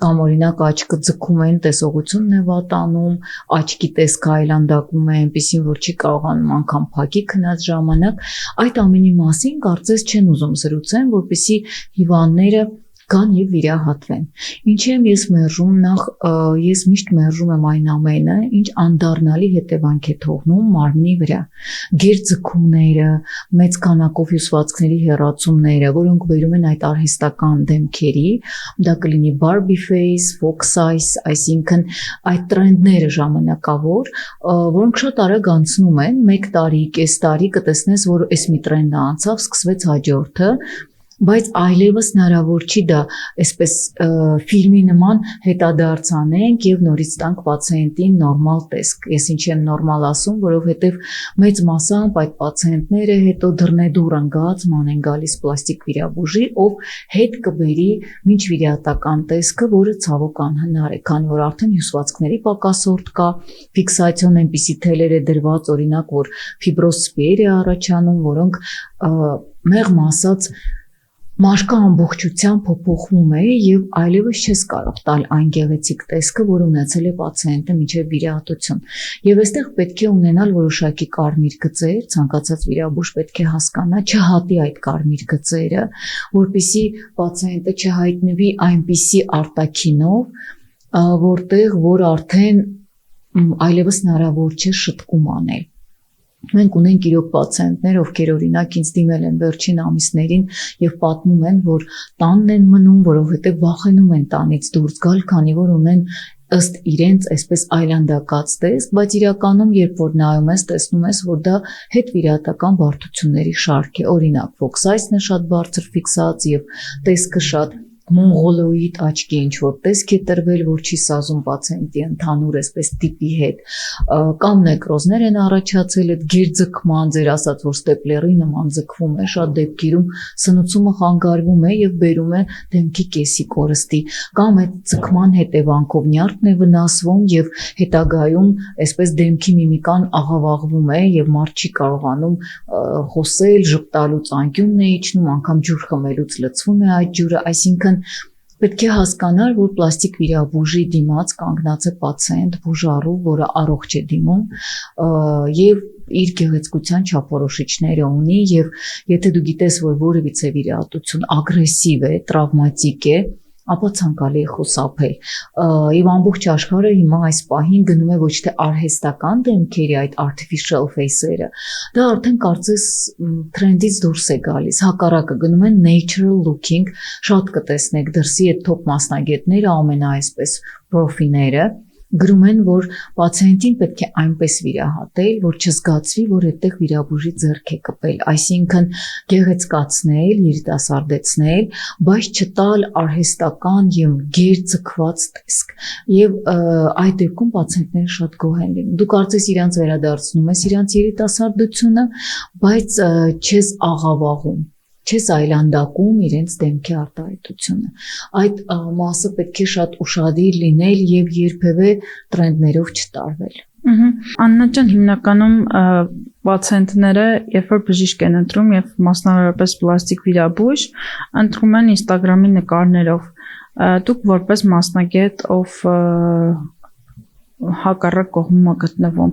Speaker 1: կամ օրինակ աչքը ձգում են, տեսողությունն է վատանում, աչքի տեսքը այլանդակում է, այնպեսին որ չի կարողանում անգամ փակի քնած ժամանակ, այդ ամենի մասին կարծես չեն ուզում զրուցեն, որպեսզի հիվանդները կան եւ վիրահատվեն։ Ինչի եմ ես մերժում, նախ ես միշտ մերժում եմ այն ամենը, ինչ անդառնալի հետևանք է թողնում մարմնի վրա։ Գերձգումները, մեծ քանակով հյուսվածքների հեռացումները, որոնք բերում են այդ արհեստական դեմքերի, դա կլինի Barbie face, Fox eyes, այսինքն այդ տրենդները ժամանակավոր, որոնք շատ արագ անցնում են, 1 տարի, կես տարի կտեսնես, որ այս մի տրենդը անցավ, սկսվեց հաջորդը, բայց այլևս հնարավոր չի դա այսպես ֆիլմի նման հետադարձ անենք եւ նորից տանք պացիենտին նորմալ տեսք։ Ես ինչի եմ նորմալ ասում, որովհետեւ մեծ մասամբ այդ պացիենտները հետո դռնեդուր ընկած ման են գալիս պլաստիկ վիրաբույժի, ով հետ կբերի մինչ վիրահատական տեսքը, որը ցավոք անհնար է, քանի որ արդեն հյուսվածքների պակասորդ կա, ֆիքսացիոն այնպիսի թելեր է դրված, օրինակ, որ ֆիբրոզ սպիեր է առաջանում, որոնք մեղմ ասած մաշկը ամբողջությամբ փոփոխվում է եւ այլևս չես կարող տալ այն գեղեցիկ տեսքը, որ ունեցել է պացիենտը մինչեւ վիրահատություն։ Եվ այստեղ պետք է ունենալ որոշակի կարմիր գծեր, ցանկացած վիրաբույժ պետք է հասկանա, չհատի այդ կարմիր գծերը, որպեսզի պացիենտը չհայտնվի այնպիսի արտաքինով, որ արդեն այլևս հնարավոր չէ շտկում անել։ Մենք ունենք իրոք պացիենտներ, ովքեր օրինակ ինձ դիմել են վերջին ամիսներին եւ պատմում են, որ տանն են մնում, որովհետեւ վախենում են տանից դուրս գալ, քանի որ ունեն ըստ իրենց այսպես այլանդակած տեսք, բայց իրականում երբ որ նայում ես, տեսնում ես, որ դա հետվիրահատական բարդությունների շարք է։ Օրինակ, ֆոքսայսն է շատ բարձր ֆիքսած եւ տեսքը շատ մոնղոլոիդ աչքի ինչ որ տեսք է տրվել, որ չի սազում պացիենտի ընդհանուր այսպես տիպի հետ, կամ նեկրոզներ են առաջացել, այդ գերձգման, ձեր ասած որ ստեպլերի նման ձգվում է, շատ դեպքերում սնուցումը խանգարվում է եւ բերում է դեմքի կեսի կորստի, կամ այդ ձգման հետևանքով նյարդն է վնասվում եւ հետագայում այսպես դեմքի միմիկան աղավաղվում է եւ մարդ չի կարողանում խոսել, ժպտալուց անկյունն է իջնում, անգամ ջուր խմելուց լցվում է այդ ջուրը, այսինքն պետք է հասկանալ, որ պլաստիկ վիրաբույժի դիմաց կանգնած է պացիենտ բուժառու, որը առողջ է դիմում եւ իր գեղեցկության չափորոշիչները ունի եւ եթե դու գիտես, որ որևիցե վիրահատություն ագրեսիվ է, տրավմատիկ է, ապա ցանկալի է խուսափել։ Եվ ամբողջ աշխարհը հիմա այս պահին գնում է ոչ թե արհեստական դեմքերի այդ artificial face-երը, դա արդեն կարծես թրենդից դուրս է գալիս, հակառակը գնում են natural looking, շատ կտեսնեք դրսի այդ top մասնագետները ամենաայսպես պրոֆիները գրում են, որ պացիենտին պետք է այնպես վիրահատել, որ չզգացվի, որ այդտեղ վիրաբույժի ձեռք է կպել, այսինքն գեղեցկացնել, երիտասարդեցնել, բայց չտալ արհեստական եւ գերձգված տեսք։ Եվ այդ դեպքում պացիենտները շատ գոհ են լինում։ Դու կարծես իրանց վերադարձնում ես իրանց երիտասարդությունը, բայց չես աղավաղում, չես այլանդակում իրենց դեմքի արտահայտությունը։ Այդ մասը պետք է շատ ուշադիր լինել եւ երբևէ տրենդներով չտարվել։
Speaker 2: Աննա ջան, հիմնականում պացիենտները, երբ որ բժիշկ են ընտրում եւ մասնավորապես պլաստիկ վիրաբույժ, ընտրում են Instagram-ի նկարներով։ Դուք որպես մասնագետ, ով հակառակ կողմում է գտնվում,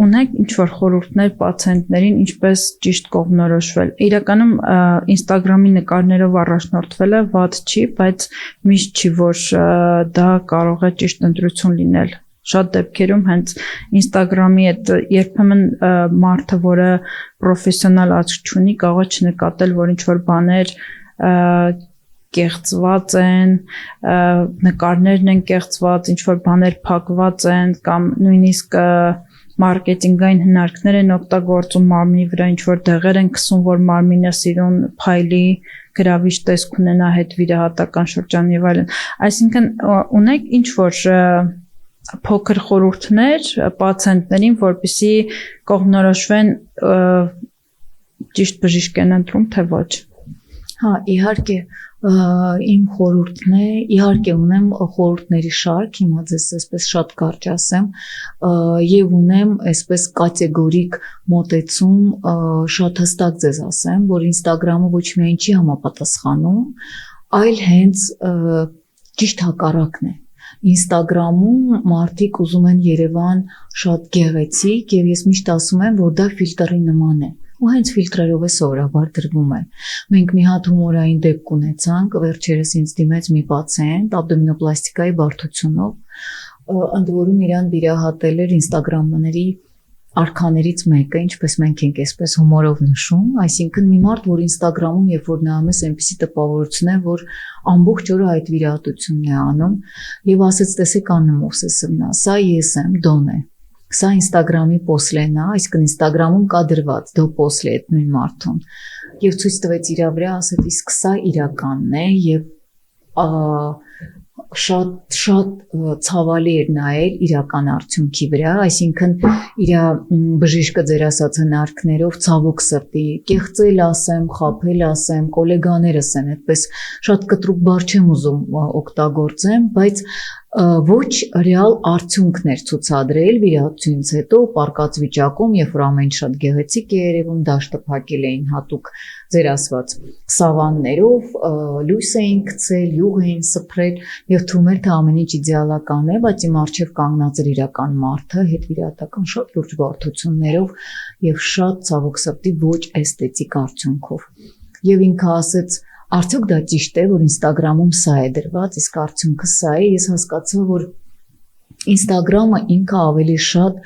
Speaker 2: ունեք ինչ-որ խորհուրդներ պացիենտներին ինչպես ճիշտ կողմնորոշվել։ Իրականում Instagram-ի նկարներով առաջնորդվելը վատ չի, բայց միշտ չի, որ դա կարող է ճիշտ ընտրություն լինել։ Շատ դեպքերում հենց Instagram-ի այդ երբեմն մարդը, որը պրոֆեսիոնալ աչք չունի, կարող է չնկատել, որ ինչ-որ բաներ կեղծված են, նկարներն են կեղծված, ինչ-որ բաներ փակված են կամ նույնիսկ մարքեթինգային հնարքներ են օգտագործում մարմնի վրա, ինչ-որ դեղեր են քսում, որ մարմինը սիրուն փայլի, գրավիչ տեսք ունենա հետ վիրահատական շրջան եւ այլն։ Այսինքն ունեք ինչ-որ փոքր խորհուրդներ պացիենտներին, որպեսզի կողմնորոշվեն ճիշտ բժիշկ են ընտրում, թե ոչ։
Speaker 1: Հա, իհարկե, իմ խորհուրդն է, իհարկե ունեմ խորհուրդների շարք, հիմա ձեզ այսպես շատ կարճ ասեմ, եւ ունեմ այսպես կատեգորիկ մոտեցում, շատ հստակ ձեզ ասեմ, որ Instagram-ը ոչ միայն չի համապատասխանում, այլ հենց ճիշտ հակառակն է։ Instagram-ում մարդիկ ուզում են Երևան շատ գեղեցիկ եւ ես միշտ ասում եմ, որ դա ֆիլտրի նման է։ Ու հենց ֆիլտրերով է սովորաբար դրվում է։ Մենք մի հատ հումորային դեպք ունեցանք, վերջերս ինձ դիմեց մի պացիենտ աբդոմինոպլաստիկայի բարդությունով, ընդ որում իրան վիրահատել էր Instagram-ների արքաներից մեկը, ինչպես մենք ենք այսպես հումորով նշում, այսինքն մի մարդ, որ Instagram-ում երբ որ նայում ես այնպիսի տպավորություն է, որ ամբողջ օրը այդ վիրահատությունն է անում եւ ասեց, տեսեք Աննա Մովսեսովնա, սա ես եմ, Դոն է։ Սա Instagram-ի պոստլեն է, այսինքն Instagram-ում կա դրված դո պոստլի այդ նույն մարդուն։ Եվ ցույց տվեց իր վրա, ասեց, իսկ սա իրականն է եւ շատ ցավալի էր նայել իրական արդյունքի վրա, այսինքն իր բժիշկը ձեր ասած հնարքներով ցավոք սրտի կեղծել ասեմ, խաբել ասեմ, գոլեգաներս են, այդպես շատ կտրուկ բառ չեմ ուզում օգտագործեմ, բայց ոչ ռեալ արդյունքներ ցուցադրել վիրահատությունից հետո պարկած վիճակում, երբ որ ամեն ինչ շատ գեղեցիկ է երևում, դաշտը փակել էին հատուկ ձեր ասված սավաններով, լույս էին գցել, յուղ էին սփռել եւ թվում էր թե ամեն ինչ իդեալական է, բայց իմ առջև կանգնած էր իրական մարդը հետվիրահատական շատ լուրջ բարդություններով եւ շատ ցավոք սրտի ոչ էսթետիկ արդյունքով։ Եվ ինքը ասեց. Արդյոք դա ճիշտ է, որ Instagram-ում սա է դրված, իսկ արդյունքը սա է, ես հասկացա, որ Instagram-ը ինքը ավելի շատ,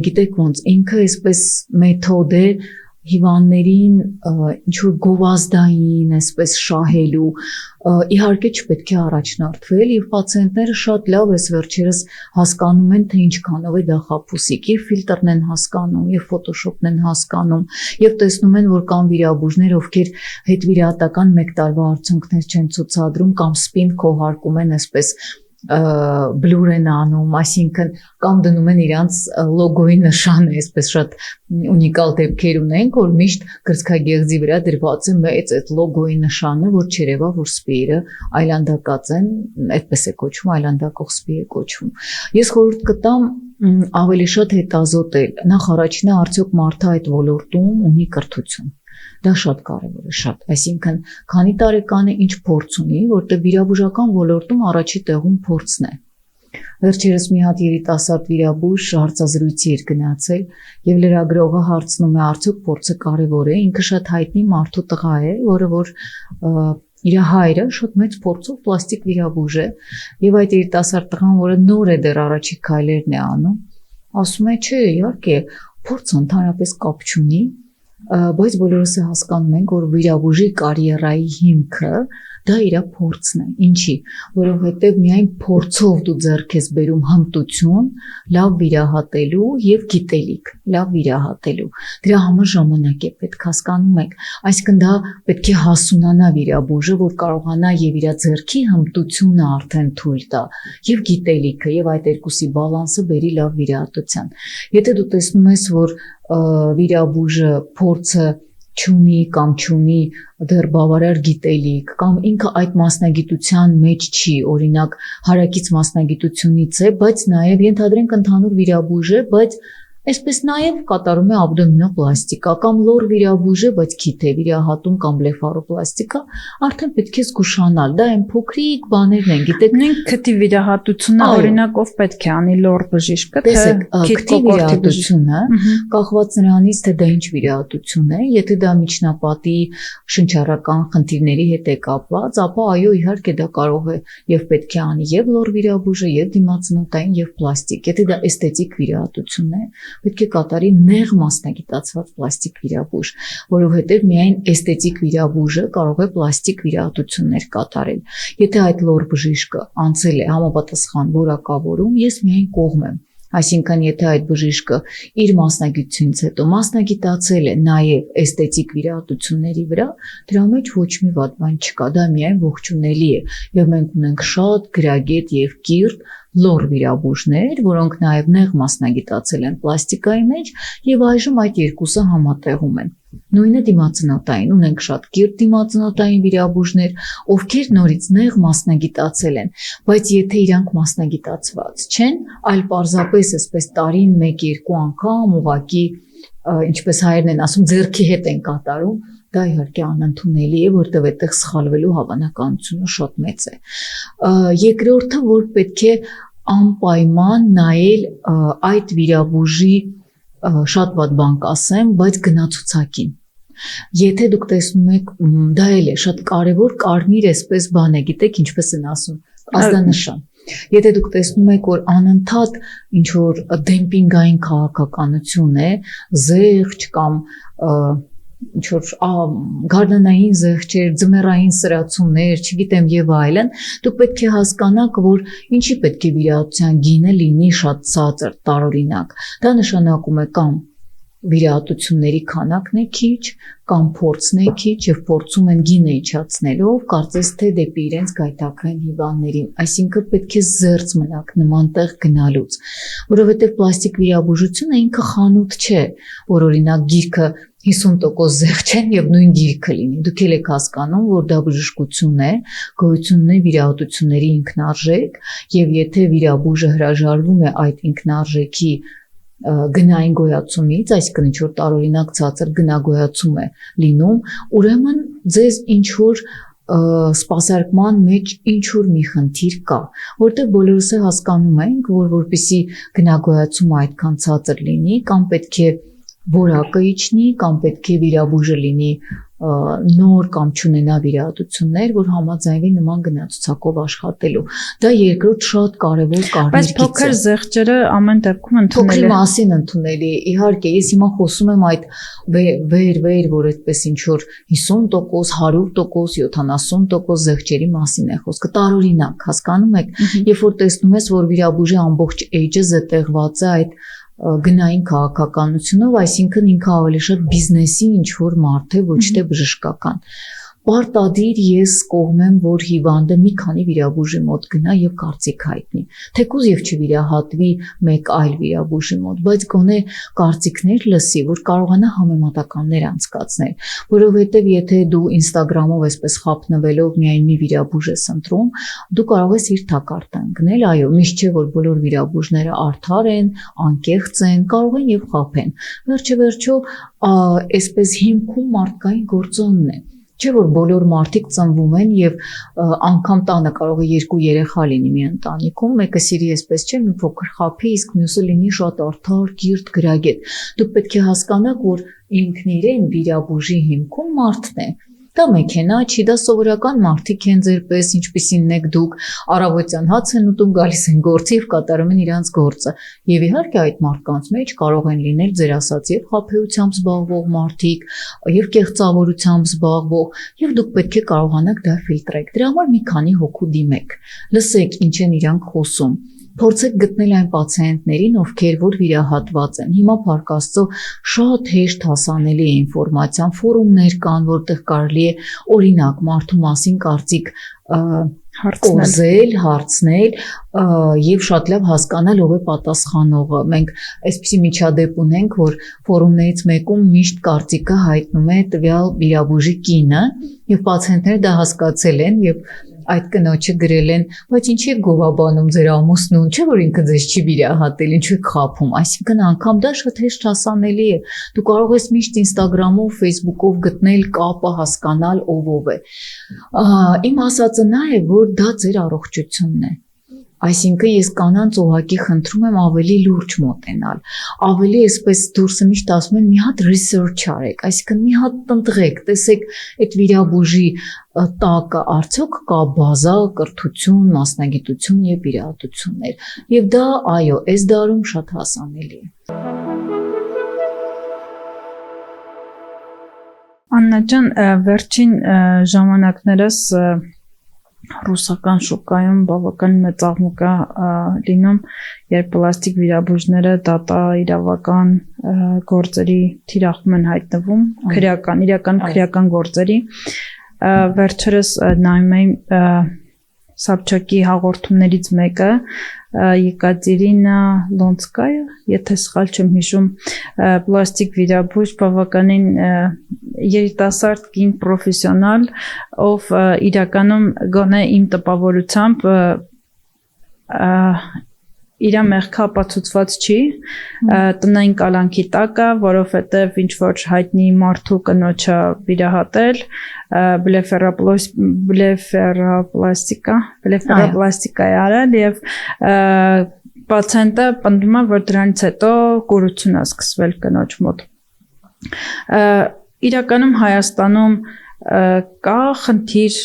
Speaker 1: գիտեք ոնց, ինքը այսպես մեթոդ է հիվանդներին ինչ-որ գովազդային, այսպես շահելու, իհարկե չպետք է առաջնորդվել եւ պացիենտները շատ լավ էս վերջերս հասկանում են, թե ինչքանով է դա խաբուսիկ, եւ ֆիլտրն են հասկանում, եւ ֆոտոշոպն են հասկանում, եւ տեսնում են, որ կան վիրաբույժներ, ովքեր հետվիրահատական 1 տարվա արդյունքներ չեն ցուցադրում կամ սպին քողարկում են այսպես բլուր են անում, այսինքն կամ դնում են իրանց լոգոյի նշանը, այսպես շատ ունիկալ դեպքեր ունենք, որ միշտ կրծքագեղձի վրա դրված է մեծ այդ լոգոյի նշանը, որ չերևա, որ սպիերը այլանդակած են, այդպես է կոչվում, այլանդակող սպի է կոչվում։ Ես խորհուրդ կտամ ավելի շատ հետազոտել, նախ առաջինը արդյոք մարդը այդ ոլորտում ունի կրթություն։ Դա շատ կարևոր է, շատ, այսինքն քանի տարեկան է, ինչ փորձ ունի, որտեղ վիրաբուժական ոլորտում առաջի տեղում փորձն է։ Վերջերս մի հատ երիտասարդ վիրաբույժ հարցազրույցի էր գնացել եւ լրագրողը հարցնում է արդյոք փորձը կարևոր է, ինքը շատ հայտնի մարդու տղա է, որը որ իր հայրը շատ մեծ փորձով պլաստիկ վիրաբույժ է եւ այդ երիտասարդ տղան, որը նոր է դեռ առաջի քայլերն է անում, ասում է, չէ, իհարկե, փորձը ընդհանրապես կապ չունի, բայց բոլորս է հասկանում ենք, որ վիրաբույժի կարիերայի հիմքը դա իր փորձն է։ Ինչի, որովհետև միայն փորձով դու ձեռք ես բերում հմտություն, լավ վիրահատելու եւ գիտելիք, լավ վիրահատելու։ Դրա համար ժամանակ է պետք, հասկանում եք։ Այսինքն դա պետք է հասունանա վիրաբույժը, որ կարողանա եւ իր ձեռքի հմտությունը արդեն թույլ տա, եւ գիտելիքը, եւ այդ երկուսի բալանսը բերի լավ վիրահատության։ Եթե դու տեսնում ես, որ վիրաբույժը փորձը չունի կամ չունի դեռ բավարար գիտելիք կամ ինքը այդ մասնագիտության մեջ չի, օրինակ հարակից մասնագիտությունից է, բայց նաև ենթադրենք ընդհանուր վիրաբույժ է, բայց այսպես նաև կատարում է աբդոմինոպլաստիկա կամ լոր վիրաբույժ է, բայց քիթ է վիրահատում կամ բլեֆարոպլաստիկա, արդեն պետք է զգուշանալ, դա այն փոքրիկ բաներն են, գիտեք,
Speaker 2: նույն քթի վիրահատությունը օրինակով պետք է անի լոր բժիշկը, թե
Speaker 1: քթի վիրահատությունը կախված նրանից, թե դա ինչ վիրահատություն է, եթե դա միջնապատի շնչառական խնդիրների հետ է կապված, ապա այո, իհարկե դա կարող է եւ պետք է անի եւ լոր վիրաբույժը, եւ դիմացնոտային, եւ պլաստիկ, եթե դա էսթետիկ վիրահատություն է, պետք է կատարի նեղ մասնագիտացված պլաստիկ վիրաբույժ, որովհետև միայն էսթետիկ վիրաբույժը կարող է պլաստիկ վիրահատություններ կատարել։ Եթե այդ լոր բժիշկը անցել է համապատասխան որակավորում, ես միայն կողմ եմ։ Այսինքն, եթե այդ բժիշկը իր մասնագիտությունից հետո մասնագիտացել է նաև էսթետիկ վիրահատությունների վրա, դրա մեջ ոչ մի վատ բան չկա, դա միայն ողջունելի է։ Եվ մենք ունենք շատ գրագետ եւ կիրթ լոր վիրաբույժներ, որոնք նաև նեղ մասնագիտացել են պլաստիկայի մեջ եւ այժմ այդ երկուսը համատեղում են։ Նույնը դիմացնոտային, ունենք շատ կիրթ դիմացնոտային վիրաբույժներ, ովքեր նորից նեղ մասնագիտացել են, բայց եթե իրանք մասնագիտացված չեն, այլ պարզապես այսպես տարին 1-2 անգամ ուղակի, ինչպես հայերն են ասում, ձեռքի հետ են կատարում, դա իհարկե անընդունելի է, որտեղ այդտեղ սխալվելու հավանականությունը շատ մեծ է։ Երկրորդը, որ պետք է անպայման նայել այդ վիրաբույժի շատ վատ բան կասեմ, բայց գնացուցակին։ Եթե դուք տեսնում եք, դա էլ է շատ կարևոր կարմիր այսպես բան է, գիտեք ինչպես են ասում, ազդանշան։ Եթե դուք տեսնում եք, որ անընդհատ ինչ որ դեմպինգային քաղաքականություն է, զեղչ կամ ինչ որ գարնանային զեղչեր, ձմեռային սրացումներ, չգիտեմ եւ այլն, դուք պետք է հասկանաք, որ ինչի պետք է վիրահատության գինը լինի շատ ցածր, տարօրինակ։ Դա նշանակում է կամ վիրահատությունների քանակն է քիչ, կամ փորձն է քիչ եւ փորձում են գինը իջացնելով, կարծես թե դեպի իրենց գայթակղեն հիվանդներին, այսինքն պետք է զերծ մնաք նման տեղ գնալուց, որովհետեւ պլաստիկ վիրաբուժությունը ինքը խանութ չէ, որ օրինակ գիրքը 50% զեղ չեն եւ նույն գիրքը լինի։ Դուք եք հասկանում, որ դա բժշկություն է, գոյություն ունի վիրահատությունների ինքնարժեք, եւ եթե վիրաբույժը հրաժարվում է այդ ինքնարժեքի գնային գոյացումից, այսինքն ինչ որ տարօրինակ ցածր գնագոյացում է լինում, ուրեմն ձեզ ինչ որ սպասարկման մեջ ինչ որ մի խնդիր կա, որտեղ բոլորս է հասկանում ենք, որ որպեսի գնագոյացումը այդքան ցածր լինի, կամ պետք է որակը իջնի, կամ պետք է վիրաբույժը լինի նոր կամ չունենա վիրահատություններ, որ համաձայնվի նման գնացուցակով աշխատելու։ Դա երկրորդ շատ կարևոր կարմիր գիծ է։
Speaker 2: Բայց փոքր զեղչերը ամեն դեպքում ընդունելի
Speaker 1: է։ Փոքրի մասին ընդունելի է։ Իհարկե, ես հիմա խոսում եմ այդ վեր, որ այդպես ինչ որ 50%, 100%, 70% զեղչերի մասին է խոսքը։ Տարօրինակ, հասկանում եք, երբ որ տեսնում ես, որ վիրաբույժի ամբողջ էջը զետեղված է այդ գնային քաղաքականությունով, այսինքն ինքը ավելի շատ բիզնեսի ինչ որ մարդ է, ոչ թե բժշկական։ Պարտադիր ես կողմեմ, որ հիվանդը մի քանի վիրաբույժի մոտ գնա եւ կարծիք հայտնի։ Թեկուզ եւ չվիրահատվի մեկ այլ վիրաբույժի մոտ, բայց գոնե կարծիքներ լսի, որ կարողանա համեմատականներ անցկացնել, որովհետեւ եթե դու Instagram-ով այսպես խափնվելով միայն մի վիրաբույժ ես ընտրում, դու կարող ես իր թակարդը ընկնել, այո, միշտ չէ որ բոլոր վիրաբույժները արդար են, անկեղծ են, կարող են եւ խափեն։ Վերջը այսպես հիմքում մարդկային գործոնն է։ Չէ որ բոլոր մարդիկ ծնվում են եւ անգամ տանը կարող է երկու երեխա լինի մի ընտանիքում, մեկը սիրի այսպես չէ, մի փոքր խափի, իսկ մյուսը լինի շատ արդար, կիրթ, գրագետ։ Դուք պետք է հասկանաք, որ ինքն իրեն վիրաբույժի հիմքում մարդն է։ Դա մեքենա չի, դա սովորական մարդիկ են ձերպես, ինչպիսին եք դուք, առավոտյան հաց են ուտում, գալիս են գործի եւ կատարում են իրանց գործը։ Եվ իհարկե այդ մարդկանց մեջ կարող են լինել ձեր ասած եւ խաբեությամբ զբաղվող մարդիկ, եւ կեղծավորությամբ զբաղվող, եւ դուք պետք է կարողանաք դա ֆիլտրեք։ Դրա համար մի քանի հոգու դիմեք։ Լսեք ինչ են իրանք խոսում։ Փորձեք գտնել այն պացիենտներին, ովքեր որ վիրահատված են։ Հիմա Փառք Աստծո շատ հեշտ հասանելի է ինֆորմացիան, ֆորումներ կան, որտեղ կարելի է օրինակ մարդու մասին կարծիք հարցնել եւ շատ լավ հասկանալ ով է պատասխանողը։ Մենք այսպիսի միջադեպ ունենք, որ ֆորումներից մեկում միշտ կարծիքը հայտնում է տվյալ վիրաբույժի կինը եւ պացիենտները դա հասկացել են եւ այդ կնոջը գրել են, բայց ինչի է գովաբանում ձեր ամուսնուն, չէ՞ որ ինքը ձեզ չի վիրահատել, ինչու եք խափում, այսինքն անգամ դա շատ հեշտ հասանելի է։ Դու կարող ես միշտ Instagram-ով, Facebook-ով գտնել կապը, հասկանալ ով է։ Իմ ասածը նա է, որ դա ձեր առողջությունն է։ Այսինքն ես կանանց ուղղակի խնդրում եմ ավելի լուրջ մոտենալ, ավելի այսպես դուրսը միշտ ասում են մի հատ research արեք, այսինքն մի հատ տնտղեք, տեսեք այդ վիրաբույժի տակը արդյոք կա բազա, կրթություն, մասնագիտություն եւ վիրահատություններ։ Եվ դա այո, այս դարում շատ հասանելի է։
Speaker 2: Աննա ջան, վերջին ժամանակներս ռուսական շուկայում բավական մեծ աղմուկ է լինում, երբ պլաստիկ վիրաբույժները դատա իրավական գործերի թիրախում են հայտնվում, քրեական գործերի։ Վերջերս նայում եմ Սաբչակի հաղորդումներից մեկը, Եկատերինա Լոնցկայը, եթե սխալ չեմ հիշում, պլաստիկ վիրաբույժ, բավականին երիտասարդ կին պրոֆեսիոնալ, ով իրականում գոնե իմ տպավորությամբ իր մեղքը ապացուցված չի, տնային կալանքի տակ է, որովհետև ինչ որ հայտնի մարդու կնոջը վիրահատել, բլեֆերոպլաստիկա է արել եւ պացիենտը պնդում է, որ դրանից հետո կուրություն է սկսվել կնոջ մոտ։ Իրականում Հայաստանում կա խնդիր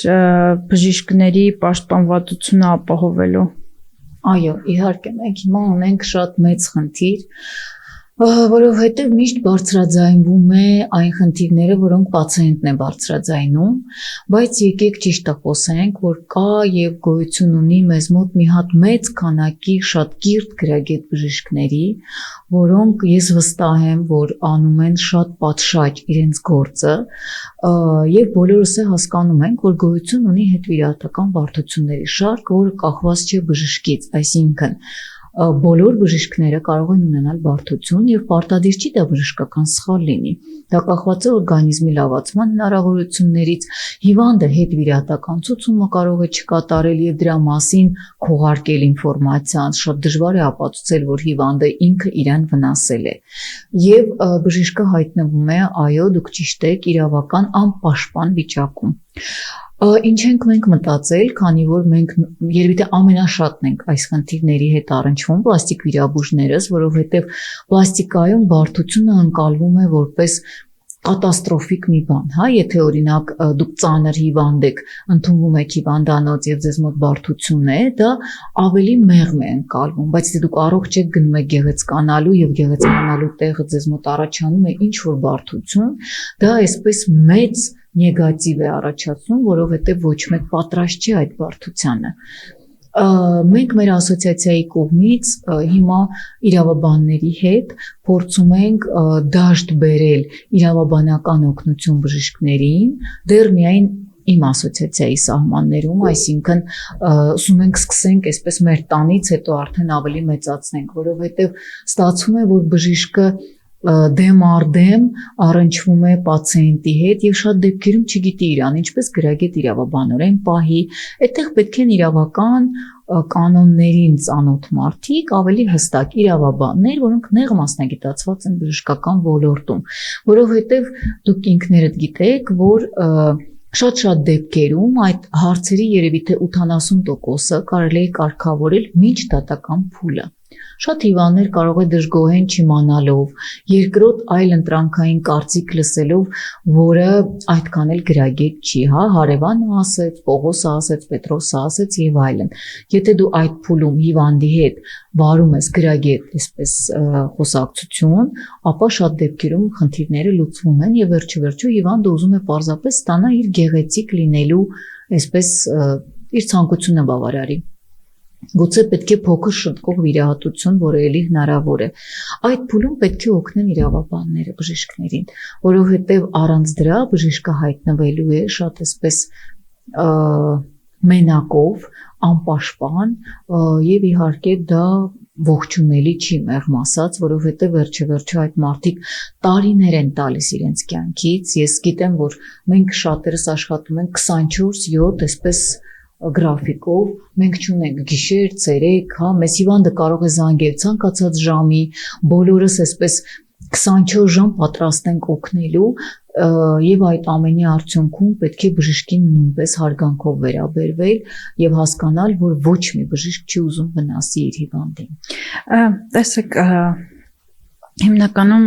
Speaker 2: բժիշկների պաշտպանվածությունը ապահովելու։
Speaker 1: Այո, իհարկե, մենք հիմա ունենք շատ մեծ խնդիր, որովհետև միշտ բարձրաձայնվում է այն խնդիրները, որոնք պացիենտն է բարձրաձայնում, բայց եկեք ճիշտը խոսենք, որ կա եւ գոյություն ունի մեզ մոտ մի հատ մեծ քանակի շատ կիրթ գրագետ բժիշկների, որոնք ես վստահ եմ, որ անում են շատ պատշաճ իրենց գործը, եւ բոլորս է հասկանում ենք, որ գոյություն ունի հետվիրահատական բարդությունների շարք, որը կախված չէ բժշկից, այսինքն բոլոր բժիշկները կարող են ունենալ բարդություն եւ պարտադիր չի դա բժշկական սխալ լինի։ Դա կախված է օրգանիզմի լավացման հնարավորություններից, հիվանդը հետվիրահատական ցուցումը կարող է չկատարել եւ դրա մասին քողարկել ինֆորմացիան, շատ դժվար է ապացուցել, որ հիվանդը ինքը իրան վնասել է։ Եվ բժիշկը հայտնվում է, այո, դուք ճիշտ եք, իրավական անպաշտպան վիճակում։ Ինչ ենք մենք մտածել, քանի որ մենք երևի թե ամենաշատն ենք այս խնդիրների հետ առնչվում պլաստիկ վիրաբույժներս, որովհետև պլաստիկայում բարդությունը ընկալվում է որպես կատաստրոֆիկ մի բան, հա, եթե օրինակ դուք ծանր հիվանդ եք, ընդունվում եք հիվանդանոց եւ ձեզ մոտ բարդություն է, դա ավելի մեղմ է ընկալվում, բայց եթե դուք առողջ եք գնում եք գեղեցկանալու եւ գեղեցկանալու տեղը ձեզ մոտ առաջանում է ինչ որ բարդություն, դա այսպես մեծ նեգատիվ է առաջացնում, որովհետև ոչ մեկ պատրաստ չի այդ բարդությանը։ Մենք մեր ասոցիացիայի կողմից հիմա իրավաբանների հետ փորձում ենք դաշտ բերել իրավաբանական օգնություն բժիշկներին, դեռ միայն իմ ասոցիացիայի սահմաններում, այսինքն ուսում ենք սկսենք այսպես մեր տանից հետո արդեն ավելի մեծացնենք, որովհետև ստացվում է, որ բժիշկը դեմ արդեմ առնչվում է պացիենտի հետ եւ շատ դեպքերում չգիտի իրան ինչպես գրագետ իրավաբանորեն պահի, այդտեղ պետք են իրավական կանոններին ծանոթ մարդիկ, ավելի հստակ իրավաբաններ, որոնք նեղ մասնագիտացված են բժշկական ոլորտում, որովհետեւ դուք ինքներդ գիտեք, որ շատ դեպքերում այդ հարցերի երևի թե 80%-ը կարելի է կարգավորել մինչ դատական փուլը։ Շատ հիվանդներ կարող է դժգոհեն չիմանալով, երկրորդ այլ ընտրանքային կարծիք լսելով, որը այդքան էլ գրագետ չի, հա, հարևանը ասեց, Պողոսը ասեց, Պետրոսը ասեց եւ այլն։ Եթե դու այդ փուլում հիվանդի հետ վարում ես գրագետ այսպես խոսակցություն, ապա շատ դեպքերում խնդիրները լուծվում են եւ վերջիվերջո հիվանդը ուզում է պարզապես ստանալ իր գեղեցիկ լինելու այսպես իր ցանկությունը բավարարի։ Գուցե պետք է փոքր շտկող վիրահատություն, որը էլի հնարավոր է։ Այդ փուլում պետք է օգնեն իրավաբանները բժիշկներին, որովհետև առանց դրա բժիշկը հայտնվելու է շատ այսպես մենակով, անպաշտպան եւ իհարկե դա ողջունելի չի մեղմ ասած, որովհետև վերջիվերջո այդ մարդիկ տարիներ են տալիս իրենց կյանքից։ Ես գիտեմ, որ մենք շատերս աշխատում ենք 24/7 այսպես գրաֆիկով, մենք չունենք գիշեր, ցերեկ, հա, մեզ հիվանդը կարող է զանգել ցանկացած ժամի, բոլորս այսպես 24 ժամ պատրաստ ենք օգնելու եւ այդ ամենի արդյունքում պետք է բժիշկին նույնպես հարգանքով վերաբերվել եւ հասկանալ, որ ոչ մի բժիշկ չի ուզում վնասի իր հիվանդին։
Speaker 2: Տեսեք, հիմնականում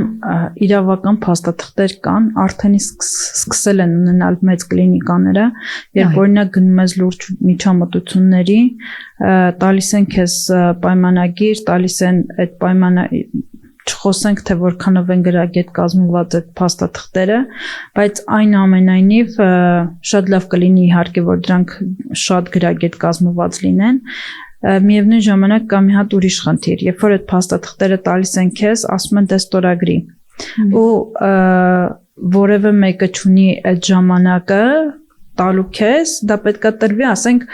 Speaker 2: իրավական փաստաթղթեր կան, արդեն սկսել են ունենալ մեծ կլինիկաները, երբ օրինակ գնում ես լուրջ միջամտությունների, տալիս են քեզ պայմանագիր, տալիս են այդ չխոսենք, թե որքանով են գրագետ կազմված այդ փաստաթղթերը, բայց այնուամենայնիվ շատ լավ կլինի իհարկե, որ դրանք շատ գրագետ կազմված լինեն, միևնույն ժամանակ կա մի հատ ուրիշ խնդիր, երբ որ այդ փաստաթղթերը տալիս են քեզ, ասում են դե ստորագրի, ու որևէ մեկը չունի այդ ժամանակը տալու քեզ, դա պետքա տրվի, ասենք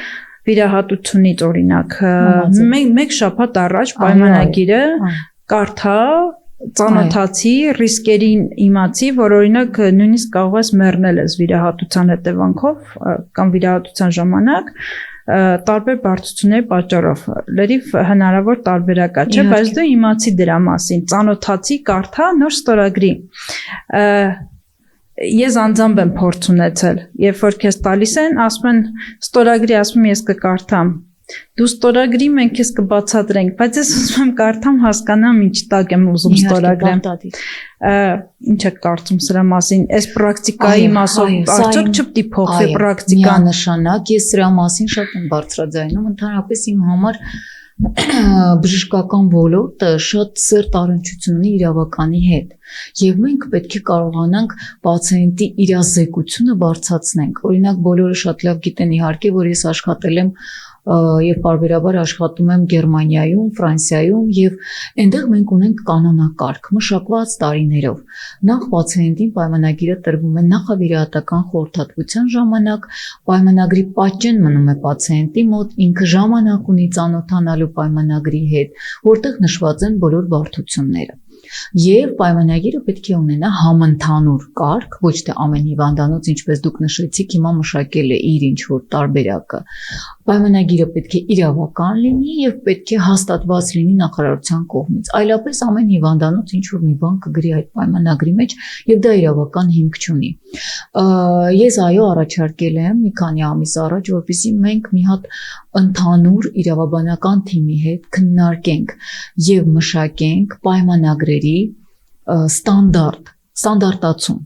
Speaker 2: վիրահատությունից օրինակ, մեկ շաբաթ առաջ պայմանագիրը կարդա, ծանոթացի, ռիսկերին իմացի, որ օրինակ նույնիսկ կարող ես մեռնել ես վիրահատության հետևանքով կամ վիրահատության ժամանակ տարբեր բարդությունների պատճառով, լրիվ հնարավոր տարբերակ է, չէ, բայց դու իմացի դրա մասին, ծանոթացի, կարդա, նոր ստորագրի։ Ես անձամբ եմ փորձ ունեցել, երբ որ քեզ տալիս են, ասում են ստորագրի, ասում ես կկարդամ։ Դու ստորագրի, մենք քեզ կբացատրենք, բայց ես ուզում եմ կարդամ, հասկանամ ինչ տակ եմ ուզում ստորագրեմ։ Ինչ եք կարծում սրա մասին, այս պրակտիկայի մասով արդյոք չպետք է փոխվի պրակտիկան։
Speaker 1: Միանշանակ ես սրա մասին շատ եմ բարձրաձայնում, ընդհանրապես իմ համար բժշկական ոլորտը շատ սերտ առնչություն ունի իրավականի հետ եւ մենք պետք է կարողանանք պացիենտի իրազեկությունը բարձրացնենք։ Օրինակ բոլորը շատ լավ գիտեն իհարկե, որ ես աշխատել եմ եւ բարբերաբար աշխատում եմ Գերմանիայում, Ֆրանսիայում եւ այնտեղ մենք ունենք կանոնակարգ մշակված տարիներով։ Նախ պացիենտին պայմանագիրը տրվում է նախավիրահատական խորհրդատվության ժամանակ, պայմանագրի պատճեն մնում է պացիենտի մոտ, ինքը ժամանակ ունի ծանոթանալու պայմանագրի հետ, որտեղ նշված են բոլոր բարդությունները։ Եվ պայմանագիրը պետք է ունենա համընդհանուր կարգ, ոչ թե ամեն հիվանդանոց, ինչպես դուք նշեցիք, հիմա մշակել է իր ինչ որ տարբերակը։ Պայմանագիրը պետք է իրավական լինի եւ պետք է հաստատված լինի նախարարության կողմից։ Այլապես ամեն հիվանդանոց ինչ որ մի բան կգրի այդ պայմանագրի մեջ եւ դա իրավական հիմք չունի։ Ես այո առաջարկել եմ մի քանի ամիս առաջ, որպեսզի մենք մի հատ ընդհանուր իրավաբանական թիմի հետ քննարկենք եւ մշակենք պայմանագրերի ստանդարտացում,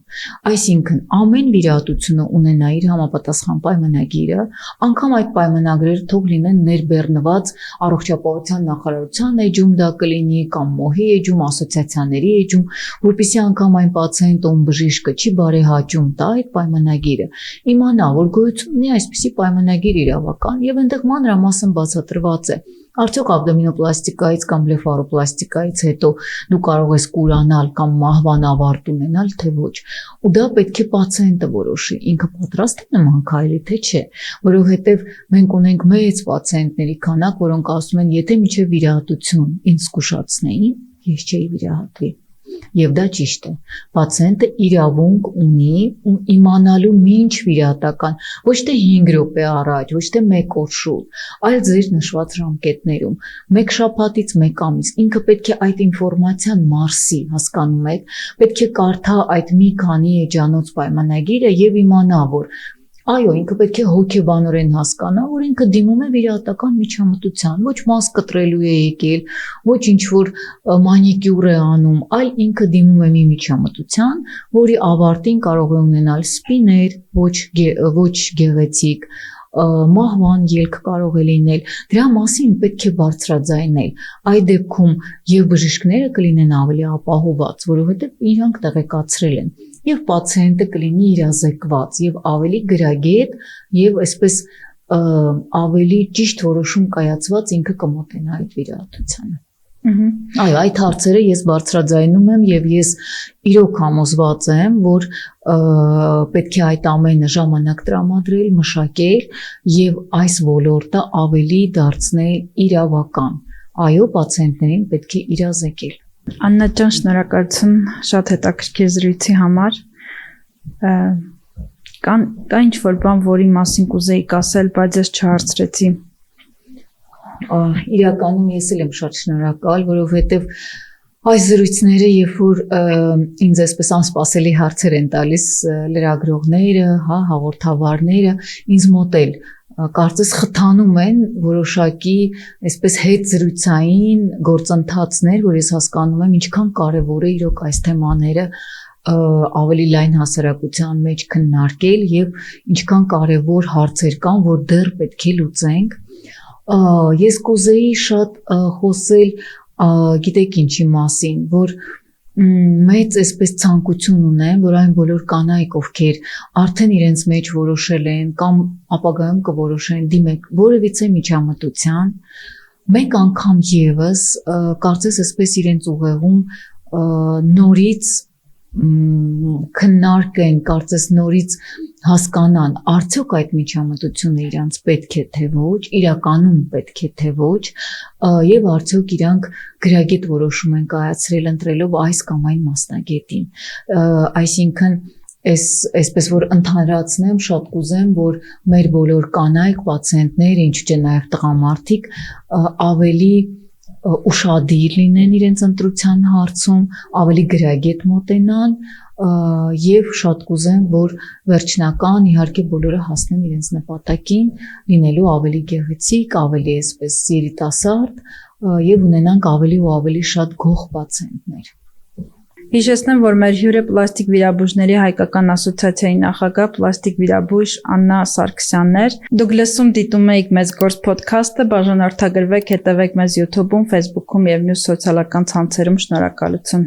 Speaker 1: այսինքն ամեն վիրահատությունը ունենա իր համապատասխան պայմանագիրը, անգամ այդ պայմանագրերը թող լինեն ներբեռնված առողջապահության նախարարության էջում դա կլինի կամ ՄՕՀ-ի էջում, ասոցիացիաների էջում, որպեսզի անգամ այն պացիենտը, ում բժիշկը չի բարեհաճում տա այդ պայմանագիրը, իմանա, որ գոյություն ունի այսպիսի պայմանագիր իրավական եւ այնտեղ մանրամասն բացատրված է։ Արդյոք աբդոմինոպլաստիկայից կամ բլեֆարոպլաստիկայից հետո դու կարող ես կուրանալ կամ մահվան ավարտ ունենալ, թե ոչ։ Ու դա պետք է պացիենտը որոշի, ինքը պատրաստ է նման քայլի, թե չէ, որովհետև մենք ունենք մեծ պացիենտների քանակ, որոնք ասում են, եթե միջև վիրահատություն ինձ զգուշացնեին, ես չէի վիրահատվի։ Եվ դա ճիշտ է։ Պացիենտը իրավունք ունի իմանալու ինչ վիրահատական, ոչ թե 5 րոպե առաջ, ոչ թե 1 օր շուտ, այլ ձեր նշված ժամկետներում, 1 շաբաթից 1 ամիս, ինքը պետք է այդ ինֆորմացիան մարսի, հասկանում եք, պետք է կարդա այդ մի քանի էջանոց պայմանագիրը եւ իմանա, որ այո, ինքը պետք է հոգեբանորեն հասկանա, որ ինքը դիմում է վիրահատական միջամտության, ոչ մաս կտրելու է եկել, ոչ ինչ որ մանիկյուր է անում, այլ ինքը դիմում է մի միջամտության, որի ավարտին կարող է ունենալ սպիներ, ոչ գեղեցիկ, մահվան ելք կարող է լինել, դրա մասին պետք է բարձրաձայնել, այդ դեպքում եւ բժիշկները կլինեն ավելի ապահովված, որովհետեւ իրանք տեղեկացրել են եւ պացիենտը կլինի իրազեկված եւ ավելի գրագետ եւ այսպես ավելի ճիշտ որոշում կայացված ինքը կմոտենա այդ վիրահատությանը։ Այո, այդ հարցերը ես բարձրաձայնում եմ եւ ես իրոք համոզված եմ, որ պետք է այդ ամենը ժամանակ տրամադրել, մշակել եւ այս ոլորտը ավելի դարձնել իրավական։ Այո, պացիենտներին պետք է իրազեկել։
Speaker 2: Աննա ջան, շնորհակալություն շատ հետաքրքիր զրույցի համար։ Կա ինչ-որ բան, որի մասին կուզեիք ասել, բայց ես չհարցրեցի։
Speaker 1: Իրականում ես էլ եմ շատ շնորհակալ, որովհետև այս զրույցները, երբ որ ինձ այսպես անսպասելի հարցեր են տալիս լրագրողները, հաղորդավարները, ինձ մոտ էլ կարծես խթանում են որոշակի այսպես հետզրույցային գործընթացներ, որ ես հասկանում եմ ինչքան կարևոր է իրոք այս թեմաները ավելի լայն հասարակության մեջ քննարկել եւ ինչքան կարևոր հարցեր կան, որ դեռ պետք է լուծենք։ Ես կուզեի շատ խոսել, գիտեք ինչի մասին, որ մեծ այսպես ցանկություն ունեմ, որ այն բոլոր կանայք, ովքեր արդեն իրենց մեջ որոշել են կամ ապագայում կորոշեն դիմել որևիցե միջամտության, մեկ անգամ եւս կարծես այսպես իրենց ուղեղում նորից քննարկեն, կարծես նորից հասկանան, արդյոք այդ միջամտությունը իրանց պետք է թե ոչ, իրականում պետք է թե ոչ, եւ արդյոք իրանք գրագետ որոշում են կայացրել ընտրելով այս կամ այն մասնագետին։ Այսինքն այսպես որ ընդհանրացնեմ, շատ կուզեմ, որ մեր բոլոր կանայք, պացիենտներ, ինչ չէ նաեւ տղամարդիկ ավելի ուշադիր լինեն իրենց ընտրության հարցում, ավելի գրագետ մոտենան եւ շատ կուզեմ, որ վերջնական իհարկե բոլորը հասնեն իրենց նպատակին, լինելու ավելի գեղեցիկ, ավելի այսպես երիտասարդ եւ ունենանք ավելի ու ավելի շատ գող պացիենտներ։
Speaker 2: Հիշեցնեմ, որ մեր հյուրը պլաստիկ վիրաբույժների հայկական ասոցիացիայի նախագահ պլաստիկ վիրաբույժ Աննա Սարգսյանն էր։ Դուք լսում դիտում եք Մեծ գործ podcast-ը, բաժանորդագրվեք, հետևեք մեզ YouTube-ում, Facebook-ում եւ մյուս սոցիալական ցանցերում։ Շնորհակալություն։